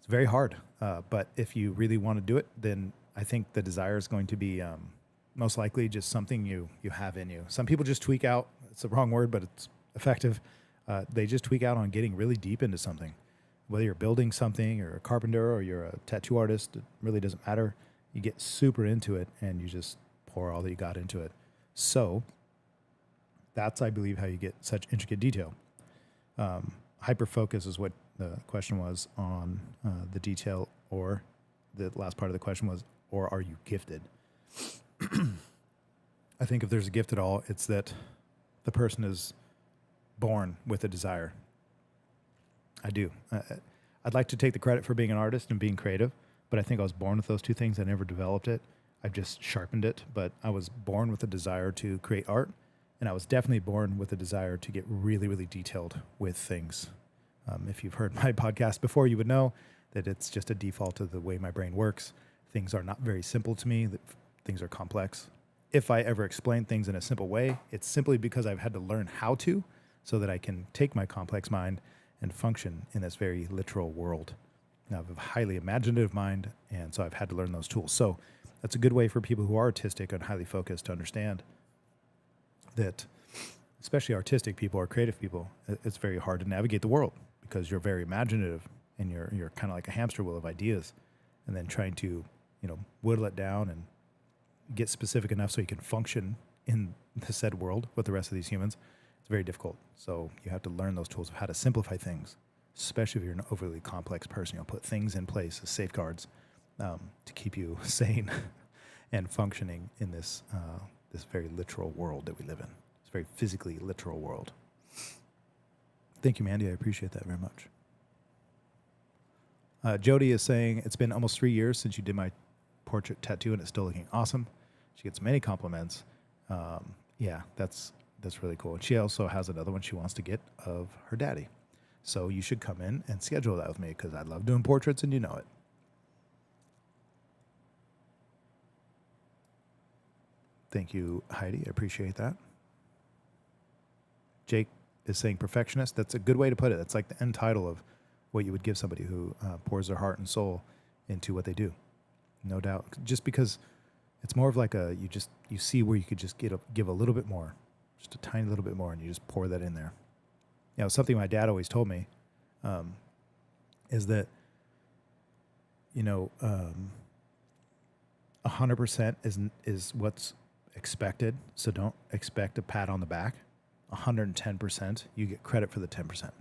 very hard. But if you really want to do it, then I think the desire is going to be most likely just something you have in you. Some people just tweak out. It's the wrong word, but it's effective. They just tweak out on getting really deep into something. Whether you're building something or a carpenter or you're a tattoo artist, it really doesn't matter. You get super into it and you just pour all that you got into it. So that's, I believe, how you get such intricate detail. Hyper focus is what the question was on the detail, or the last part of the question was, or are you gifted? I think if there's a gift at all, it's that the person is born with a desire. I do. I'd like to take the credit for being an artist and being creative, but I think I was born with those two things. I never developed it. I've just sharpened it, but I was born with a desire to create art, and I was definitely born with a desire to get really, really detailed with things. If you've heard my podcast before, you would know that it's just a default of the way my brain works. Things are not very simple to me. Things are complex. If I ever explain things in a simple way, it's simply because I've had to learn how to, so that I can take my complex mind and function in this very literal world. Now, I have a highly imaginative mind, and so I've had to learn those tools. So that's a good way for people who are artistic and highly focused to understand that, especially artistic people or creative people, it's very hard to navigate the world because you're very imaginative and you're kind of like a hamster wheel of ideas, and then trying to, whittle it down and get specific enough so you can function in the said world with the rest of these humans. It's very difficult. So you have to learn those tools of how to simplify things, especially if you're an overly complex person. You'll put things in place as safeguards to keep you sane and functioning in this this very literal world that we live in. It's a very physically literal world. Thank you, Mandy. I appreciate that very much. Jody is saying, it's been almost 3 years since you did my portrait tattoo, and it's still looking awesome. She gets many compliments. Yeah, that's really cool. And she also has another one she wants to get of her daddy. So you should come in and schedule that with me, because I love doing portraits and you know it. Thank you, Heidi. I appreciate that. Jake is saying perfectionist. That's a good way to put it. That's like the end title of what you would give somebody who pours their heart and soul into what they do. No doubt. Just because it's more of like you see where you could just give a little bit more, just a tiny little bit more, and you just pour that in there. Something my dad always told me is that, 100% is what's expected. So don't expect a pat on the back. 110%, you get credit for the 10%.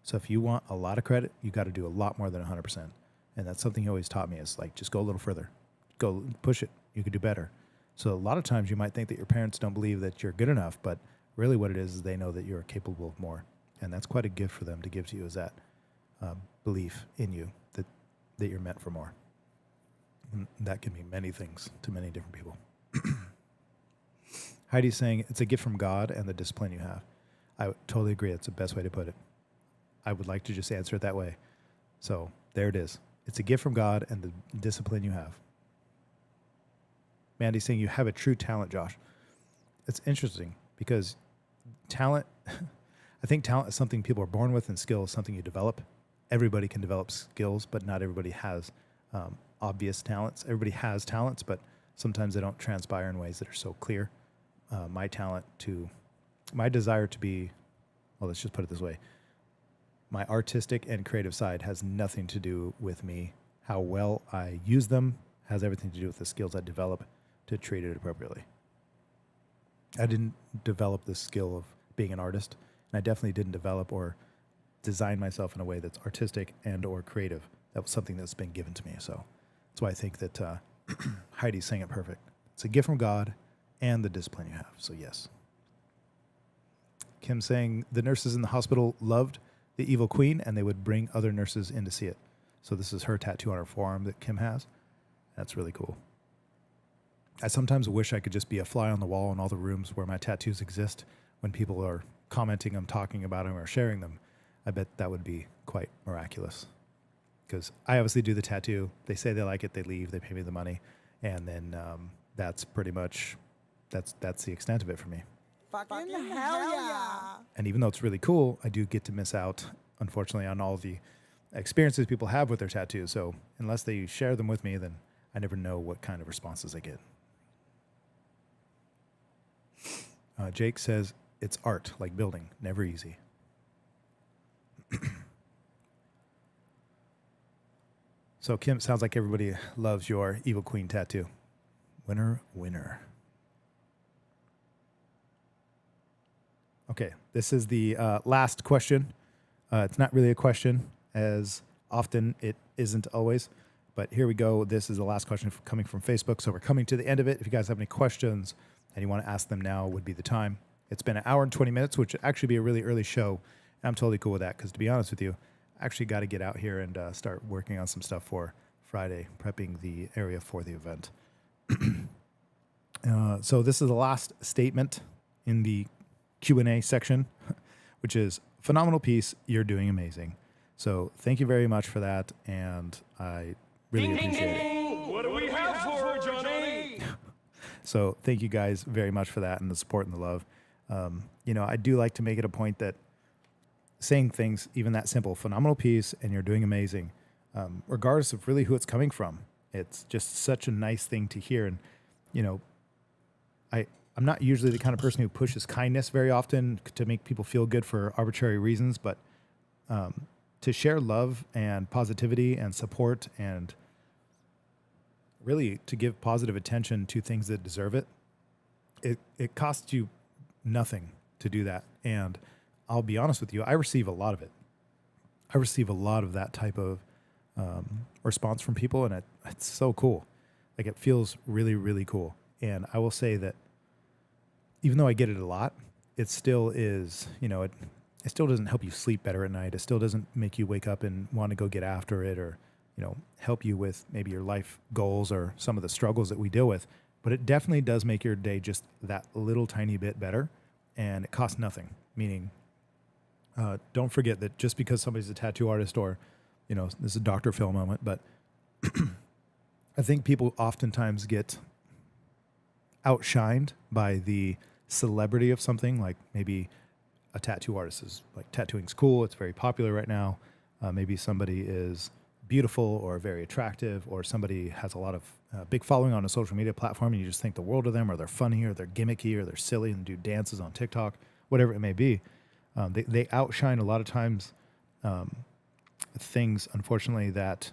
So if you want a lot of credit, you got to do a lot more than 100%. And that's something he always taught me, is like, just go a little further. Go push it. You could do better. So a lot of times you might think that your parents don't believe that you're good enough, but really what it is they know that you're capable of more. And that's quite a gift for them to give to you, is that belief in you that you're meant for more. That can mean many things to many different people. Heidi's saying it's a gift from God and the discipline you have. I totally agree. It's the best way to put it. I would like to just answer it that way. So there it is. It's a gift from God and the discipline you have. Mandy's saying you have a true talent, Josh. It's interesting because talent, I think talent is something people are born with and skill is something you develop. Everybody can develop skills, but not everybody has obvious talents. Everybody has talents, but sometimes they don't transpire in ways that are so clear. My desire to be, well, let's just put it this way. My artistic and creative side has nothing to do with me. How well I use them has everything to do with the skills I develop to treat it appropriately. I didn't develop the skill of being an artist, and I definitely didn't develop or design myself in a way that's artistic and or creative. That was something that's been given to me. So that's why I think that Heidi's saying it perfect. It's a gift from God and the discipline you have. So yes. Kim saying the nurses in the hospital loved the Evil Queen and they would bring other nurses in to see it. So this is her tattoo on her forearm that Kim has. That's really cool. I sometimes wish I could just be a fly on the wall in all the rooms where my tattoos exist when people are commenting them, talking about them, or sharing them. I bet that would be quite miraculous. Because I obviously do the tattoo. They say they like it, they leave, they pay me the money, and then that's pretty much, that's the extent of it for me. Fucking hell yeah. And even though it's really cool, I do get to miss out, unfortunately, on all the experiences people have with their tattoos. So unless they share them with me, then I never know what kind of responses I get. Jake says, it's art, like building, never easy. So Kim, sounds like everybody loves your Evil Queen tattoo. Winner, winner. Okay, this is the last question. It's not really a question, as often it isn't always. But here we go. This is the last question coming from Facebook. So we're coming to the end of it. If you guys have any questions and you want to ask them now, would be the time. It's been an hour and 20 minutes, which would actually be a really early show. And I'm totally cool with that because, to be honest with you, I actually got to get out here and start working on some stuff for Friday, prepping the area for the event. So this is the last statement in the Q&A section, which is, phenomenal piece, you're doing amazing. So thank you very much for that, and I really appreciate it. What do we have for Johnny? So thank you guys very much for that and the support and the love. I do like to make it a point that saying things, even that simple, phenomenal piece, and you're doing amazing, regardless of really who it's coming from. It's just such a nice thing to hear. And, I'm not usually the kind of person who pushes kindness very often to make people feel good for arbitrary reasons, but to share love and positivity and support and really to give positive attention to things that deserve it, it costs you nothing to do that. And I'll be honest with you, I receive a lot of it. I receive a lot of that type of response from people, and it's so cool. Like, it feels really, really cool. And I will say that even though I get it a lot, it still is, it still doesn't help you sleep better at night. It still doesn't make you wake up and want to go get after it, or, help you with maybe your life goals or some of the struggles that we deal with. But it definitely does make your day just that little tiny bit better, and it costs nothing. Meaning, don't forget that just because somebody's a tattoo artist or, this is a Dr. Phil moment, but I think people oftentimes get outshined by the celebrity of something. Like, maybe a tattoo artist is like, tattooing's cool, it's very popular right now. Maybe somebody is beautiful or very attractive, or somebody has a lot of big following on a social media platform, and you just think the world of them, or they're funny, or they're gimmicky, or they're silly and do dances on TikTok, whatever it may be. They outshine a lot of times things, unfortunately, that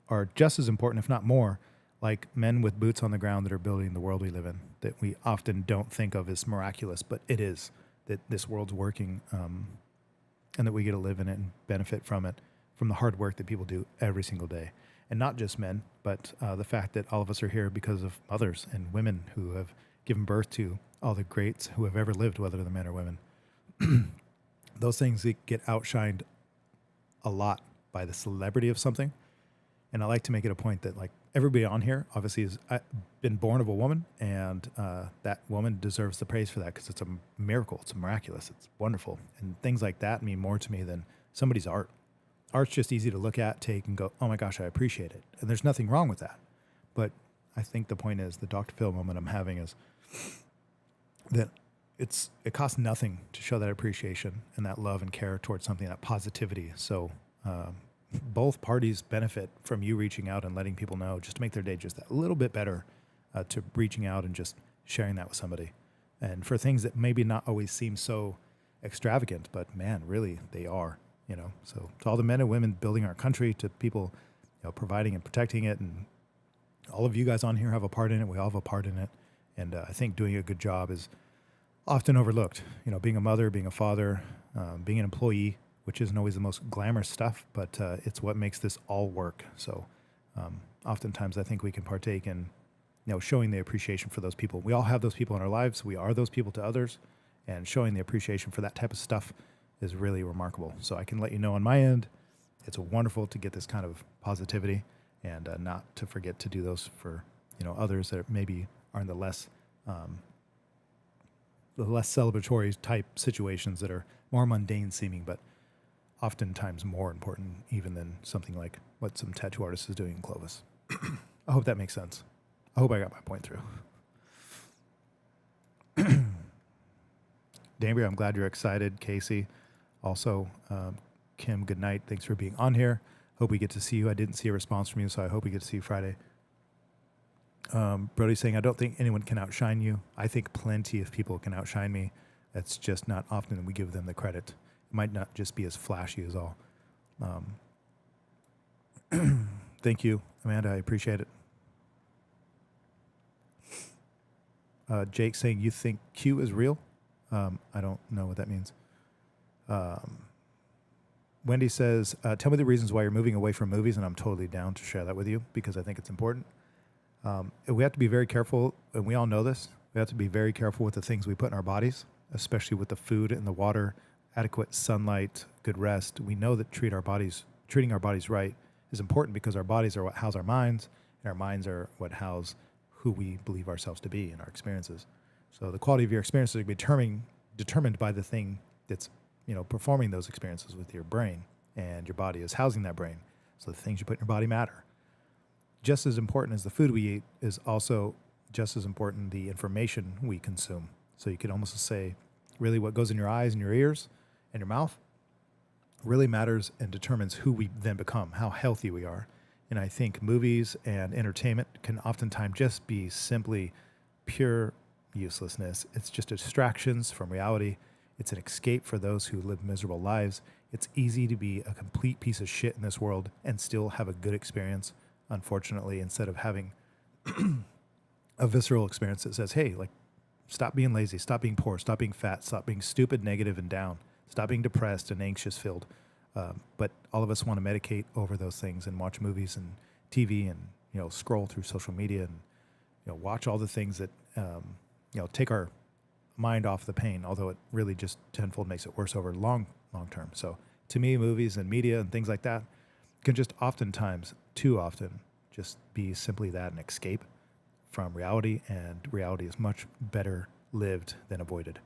are just as important, if not more, like men with boots on the ground that are building the world we live in, that we often don't think of as miraculous, but it is, that this world's working, and that we get to live in it and benefit from it, from the hard work that people do every single day. And not just men, but the fact that all of us are here because of mothers and women who have given birth to all the greats who have ever lived, whether they're men or women. Those things get outshined a lot by the celebrity of something. And I like to make it a point that, like, everybody on here obviously has been born of a woman, and that woman deserves the praise for that because it's a miracle. It's miraculous. It's wonderful. And things like that mean more to me than somebody's art. Art's just easy to look at, take, and go, oh my gosh, I appreciate it. And there's nothing wrong with that. But I think the point is, the Dr. Phil moment I'm having is that it costs nothing to show that appreciation and that love and care towards something, that positivity. So both parties benefit from you reaching out and letting people know, just to make their day just that little bit better, to reaching out and just sharing that with somebody. And for things that maybe not always seem so extravagant, but man, really they are. So to all the men and women building our country, to people, providing and protecting it, and all of you guys on here have a part in it. We all have a part in it, and I think doing a good job is often overlooked. Being a mother, being a father, being an employee, which isn't always the most glamorous stuff, but it's what makes this all work. So oftentimes I think we can partake in, showing the appreciation for those people. We all have those people in our lives. We are those people to others, and showing the appreciation for that type of stuff is really remarkable. So I can let you know on my end, it's wonderful to get this kind of positivity, and not to forget to do those for others that maybe are in the less celebratory type situations that are more mundane seeming, but oftentimes more important even than something like what some tattoo artist is doing in Clovis. I hope that makes sense. I hope I got my point through. Danbury, I'm glad you're excited. Casey, also, Kim, good night. Thanks for being on here. Hope we get to see you. I didn't see a response from you, so I hope we get to see you Friday. Brody's saying, I don't think anyone can outshine you. I think plenty of people can outshine me. It's just not often that we give them the credit. It might not just be as flashy as all. Thank you, Amanda. I appreciate it. Jake saying, you think Q is real? I don't know what that means. Wendy says, tell me the reasons why you're moving away from movies, and I'm totally down to share that with you because I think it's important. We have to be very careful, and we all know this. We have to be very careful with the things we put in our bodies, especially with the food and the water, adequate sunlight, good rest. We know that treating our bodies right is important because our bodies are what house our minds, and our minds are what house who we believe ourselves to be in our experiences. So the quality of your experiences will be determined by the thing that's performing those experiences with your brain, and your body is housing that brain. So the things you put in your body matter. Just as important as the food we eat is also just as important the information we consume. So you could almost say really what goes in your eyes and your ears and your mouth really matters and determines who we then become, how healthy we are. And I think movies and entertainment can oftentimes just be simply pure uselessness. It's just distractions from reality. It's an escape for those who live miserable lives. It's easy to be a complete piece of shit in this world and still have a good experience, unfortunately, instead of having a visceral experience that says, hey, stop being lazy, stop being poor, stop being fat, stop being stupid, negative, and down, stop being depressed and anxious filled. But all of us want to medicate over those things and watch movies and TV and, scroll through social media and, watch all the things that, take our mind off the pain, although it really just tenfold makes it worse over long term. So to me, movies and media and things like that can just oftentimes, too often, just be simply that, an escape from reality, and reality is much better lived than avoided.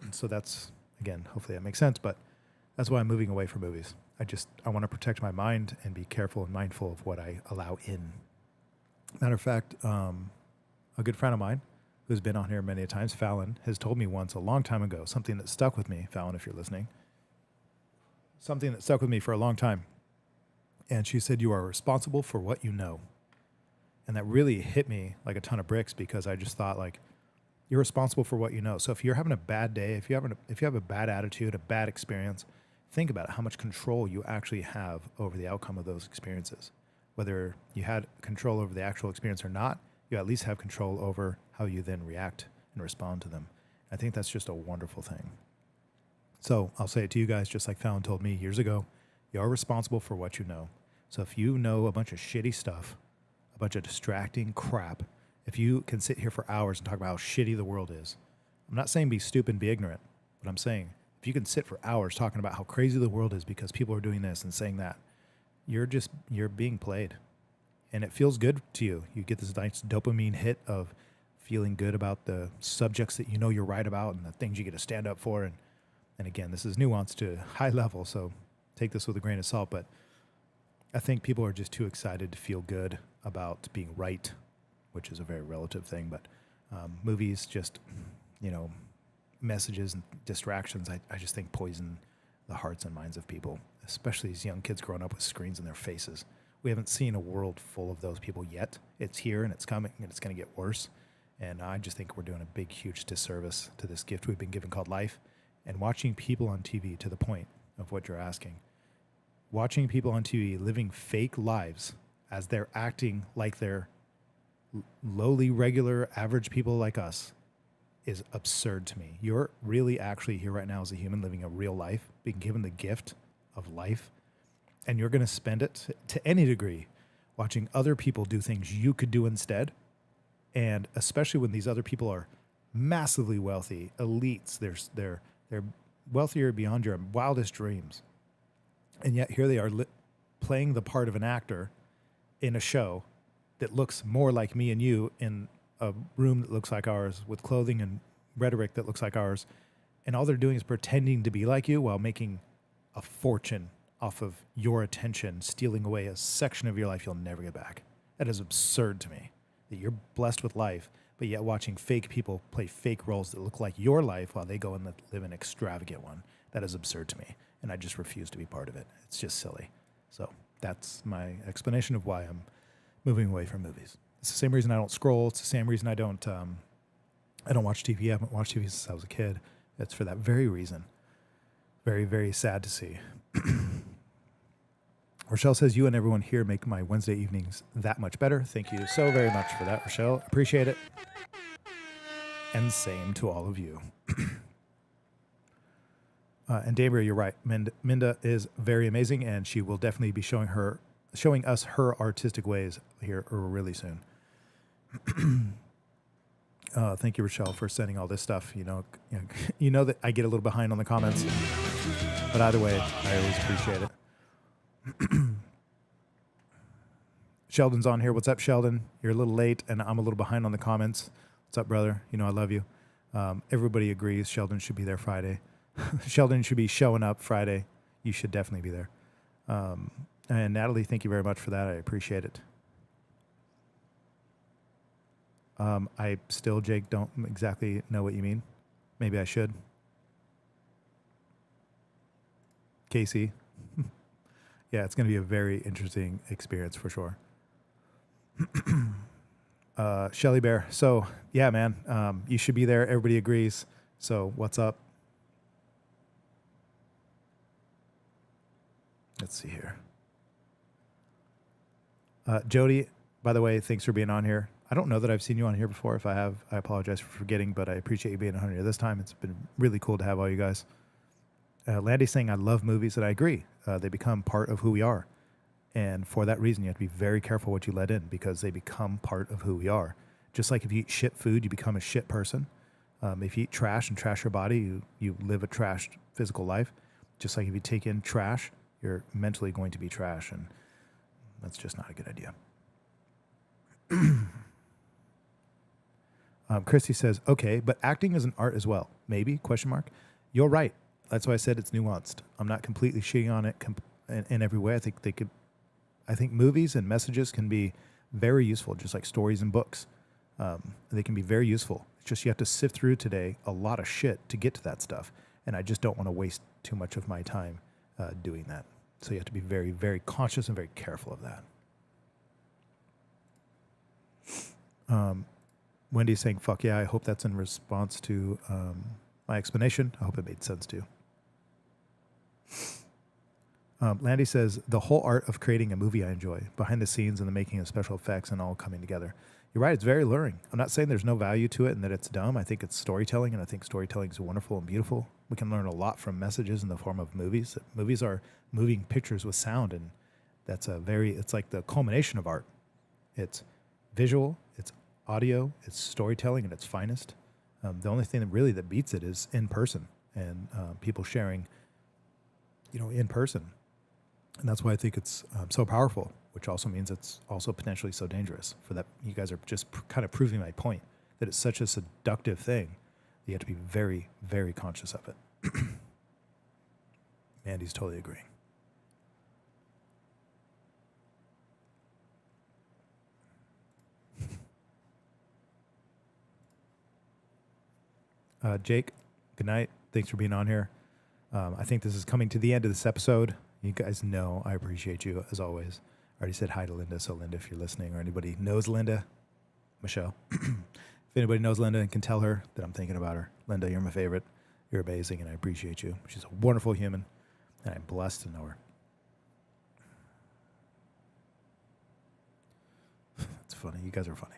So that's, again, hopefully that makes sense, but that's why I'm moving away from movies. I want to protect my mind and be careful and mindful of what I allow in. Matter of fact, a good friend of mine who's been on here many times, Fallon, has told me once a long time ago, something that stuck with me, Fallon, if you're listening, something that stuck with me for a long time. And she said, you are responsible for what you know. And that really hit me like a ton of bricks because I just thought you're responsible for what you know. So if you're having a bad day, if you have a bad attitude, a bad experience, think about it, how much control you actually have over the outcome of those experiences. Whether you had control over the actual experience or not, you at least have control over how you then react and respond to them. I think that's just a wonderful thing. So I'll say it to you guys, just like Fallon told me years ago, you're responsible for what you know. So if you know a bunch of shitty stuff, a bunch of distracting crap, if you can sit here for hours and talk about how shitty the world is, I'm not saying be stupid and be ignorant, but I'm saying if you can sit for hours talking about how crazy the world is because people are doing this and saying that, you're being played. and it feels good to you. You get this nice dopamine hit of feeling good about the subjects that you know you're right about and the things you get to stand up for. And again, this is nuanced to high level, so take this with a grain of salt. But I think people are just too excited to feel good about being right, which is a very relative thing. But movies just, messages and distractions, I just think poison the hearts and minds of people, especially these young kids growing up with screens in their faces. We haven't seen a world full of those people yet. It's here and it's coming and it's going to get worse. And I just think we're doing a big, huge disservice to this gift we've been given called life. And watching people on TV, to the point of what you're asking, watching people on TV living fake lives as they're acting like they're lowly, regular, average people like us is absurd to me. You're really actually here right now as a human living a real life, being given the gift of life, and you're going to spend it to any degree watching other people do things you could do instead. And especially when these other people are massively wealthy, elites, they're wealthier beyond your wildest dreams. And yet here they are playing the part of an actor in a show that looks more like me and you in a room that looks like ours with clothing and rhetoric that looks like ours. And all they're doing is pretending to be like you while making a fortune off of your attention, stealing away a section of your life you'll never get back. That is absurd to me, that you're blessed with life, but yet watching fake people play fake roles that look like your life while they go and live an extravagant one. That is absurd to me, and I just refuse to be part of it. It's just silly. So that's my explanation of why I'm moving away from movies. It's the same reason I don't scroll. It's the same reason I don't watch TV. I haven't watched TV since I was a kid. It's for that very reason. Very, very sad to see. Rochelle says, you and everyone here make my Wednesday evenings that much better. Thank you so very much for that, Rochelle. Appreciate it. And same to all of you. And Damir, you're right. Minda is very amazing, and she will definitely be showing us her artistic ways here really soon. Thank you, Rochelle, for sending all this stuff. You know that I get a little behind on the comments, but either way, I always appreciate it. Sheldon's on here. What's up, Sheldon? You're a little late, and I'm a little behind on the comments. What's up, brother? You know I love you. Everybody agrees Sheldon should be there Friday. Sheldon should be showing up Friday. You should definitely be there. And Natalie, thank you very much for that. I appreciate it. I still, Jake, don't exactly know what you mean. Maybe I should. Casey. Yeah, it's going to be a very interesting experience for sure. Shelly Bear. So, yeah, man, you should be there. Everybody agrees. So, what's up? Let's see here. Jody, by the way, thanks for being on here. I don't know that I've seen you on here before. If I have, I apologize for forgetting, but I appreciate you being on here this time. It's been really cool to have all you guys. Landy's saying, I love movies, and I agree. They become part of who we are. And for that reason, you have to be very careful what you let in because they become part of who we are. Just like if you eat shit food, you become a shit person. If you eat trash and trash your body, you live a trashed physical life. Just like if you take in trash, you're mentally going to be trash, and that's just not a good idea. Christy says, okay, but acting is an art as well. Maybe, question mark. You're right. That's why I said it's nuanced. I'm not completely shitting on it in every way. I think movies and messages can be very useful, just like stories and books. They can be very useful. It's just you have to sift through today a lot of shit to get to that stuff. And I just don't want to waste too much of my time doing that. So you have to be very, very conscious and very careful of that. Wendy's saying, fuck yeah, I hope that's in response to my explanation. I hope it made sense too. Landy says, the whole art of creating a movie I enjoy, behind the scenes and the making of special effects and all coming together. You're right, it's very alluring. I'm not saying there's no value to it and that it's dumb. I think it's storytelling, and I think storytelling is wonderful and beautiful. We can learn a lot from messages in the form of movies. Movies are moving pictures with sound, and that's it's like the culmination of art. It's visual, it's audio, it's storytelling at its finest. The only thing that beats it is in person and people sharing, in person. And that's why I think it's so powerful, which also means it's also potentially so dangerous. For that, you guys are just kind of proving my point that it's such a seductive thing. You have to be very, very conscious of it. Mandy's totally agreeing. Jake, good night. Thanks for being on here. I think this is coming to the end of this episode. You guys know I appreciate you as always. I already said hi to Linda, so Linda, if you're listening or anybody knows Linda, Michelle, if anybody knows Linda and can tell her that I'm thinking about her, Linda, you're my favorite. You're amazing, and I appreciate you. She's a wonderful human, and I'm blessed to know her. It's funny. You guys are funny.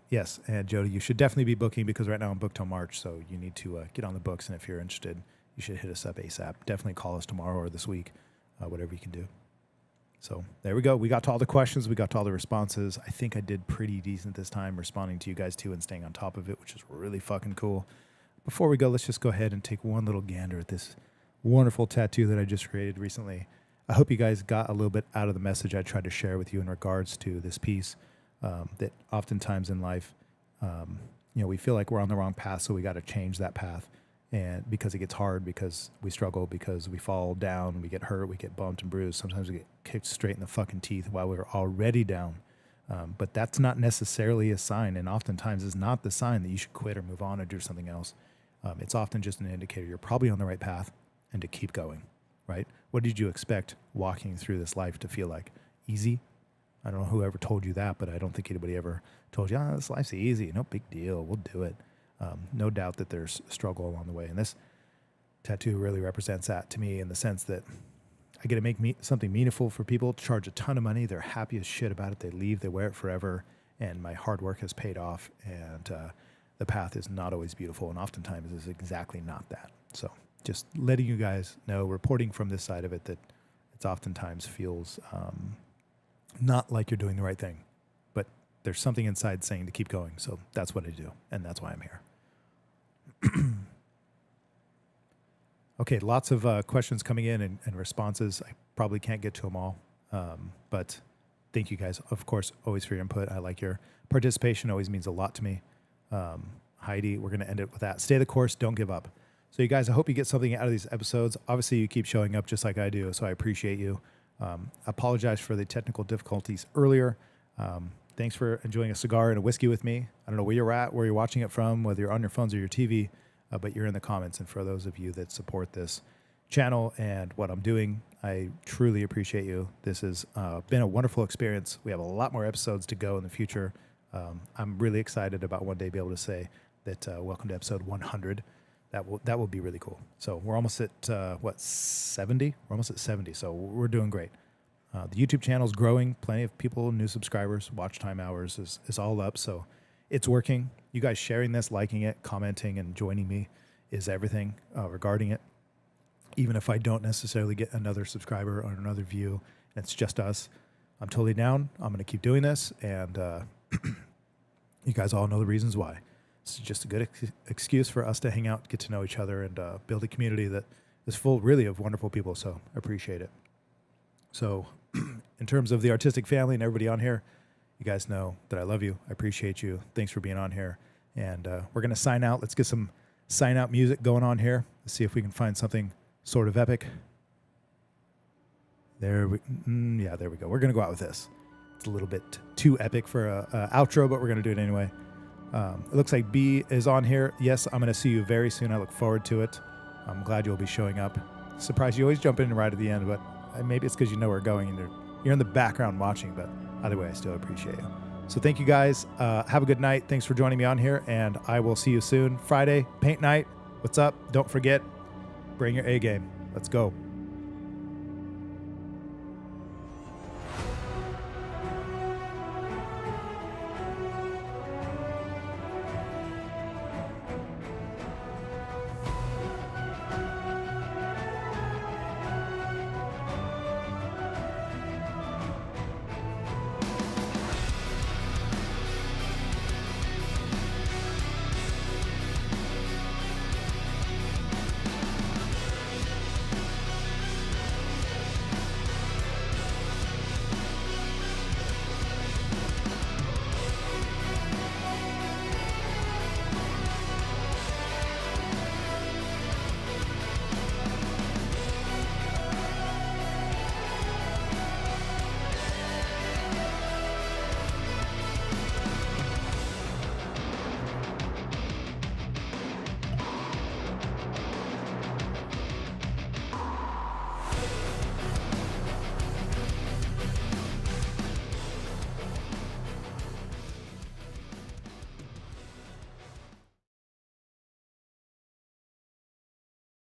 Yes, and Jody, you should definitely be booking because right now I'm booked till March, so you need to get on the books, and if you're interested, you should hit us up ASAP. Definitely call us tomorrow or this week, whatever you can do. So there we go. We got to all the questions. We got to all the responses. I think I did pretty decent this time responding to you guys too and staying on top of it, which is really fucking cool. Before we go, let's just go ahead and take one little gander at this wonderful tattoo that I just created recently. I hope you guys got a little bit out of the message I tried to share with you in regards to this piece. That oftentimes in life, we feel like we're on the wrong path, so we got to change that path. And because it gets hard, because we struggle, because we fall down, we get hurt, we get bumped and bruised. Sometimes we get kicked straight in the fucking teeth while we're already down. But that's not necessarily a sign, and oftentimes is not the sign that you should quit or move on or do something else. It's often just an indicator you're probably on the right path and to keep going, right? What did you expect walking through this life to feel like? Easy? I don't know who ever told you that, but I don't think anybody ever told you, this life's easy, no big deal, we'll do it. No doubt that there's struggle along the way. And this tattoo really represents that to me in the sense that I get to make something meaningful for people, charge a ton of money, they're happy as shit about it, they leave, they wear it forever, and my hard work has paid off, and the path is not always beautiful, and oftentimes is exactly not that. So just letting you guys know, reporting from this side of it, that it's oftentimes feels not like you're doing the right thing, but there's something inside saying to keep going. So that's what I do, and that's why I'm here. Okay, lots of questions coming in and responses. I probably can't get to them all, but thank you guys, of course, always for your input. I like your participation. Always means a lot to me. Heidi, we're going to end it with that. Stay the course. Don't give up. So you guys, I hope you get something out of these episodes. Obviously, you keep showing up just like I do, so I appreciate you. Apologize for the technical difficulties earlier. Thanks for enjoying a cigar and a whiskey with me. I don't know where you're at, where you're watching it from, whether you're on your phones or your TV, but you're in the comments. And for those of you that support this channel and what I'm doing, I truly appreciate you. This has been a wonderful experience. We have a lot more episodes to go in the future. I'm really excited about one day being able to say that welcome to episode 100. That will be really cool. So we're almost at 70? We're almost at 70, so we're doing great. The YouTube channel is growing. Plenty of people, new subscribers, watch time hours is all up. So it's working. You guys sharing this, liking it, commenting, and joining me is everything regarding it. Even if I don't necessarily get another subscriber or another view, and it's just us, I'm totally down. I'm going to keep doing this, and you guys all know the reasons why. It's just a good excuse for us to hang out, get to know each other, and build a community that is full, really, of wonderful people. So I appreciate it. So in terms of the artistic family and everybody on here, you guys know that I love you. I appreciate you. Thanks for being on here. And we're going to sign out. Let's get some sign out music going on here. Let's see if we can find something sort of epic. There we go. We're going to go out with this. It's a little bit too epic for a outro, but we're going to do it anyway. It looks like B is on here. Yes, I'm going to see you very soon. I look forward to it. I'm glad you'll be showing up. Surprised you always jump in right at the end, but maybe it's because you know where we're going and you're in the background watching, but either way, I still appreciate you. So thank you guys. Have a good night. Thanks for joining me on here, and I will see you soon. Friday, paint night. What's up? Don't forget, bring your A game. Let's go.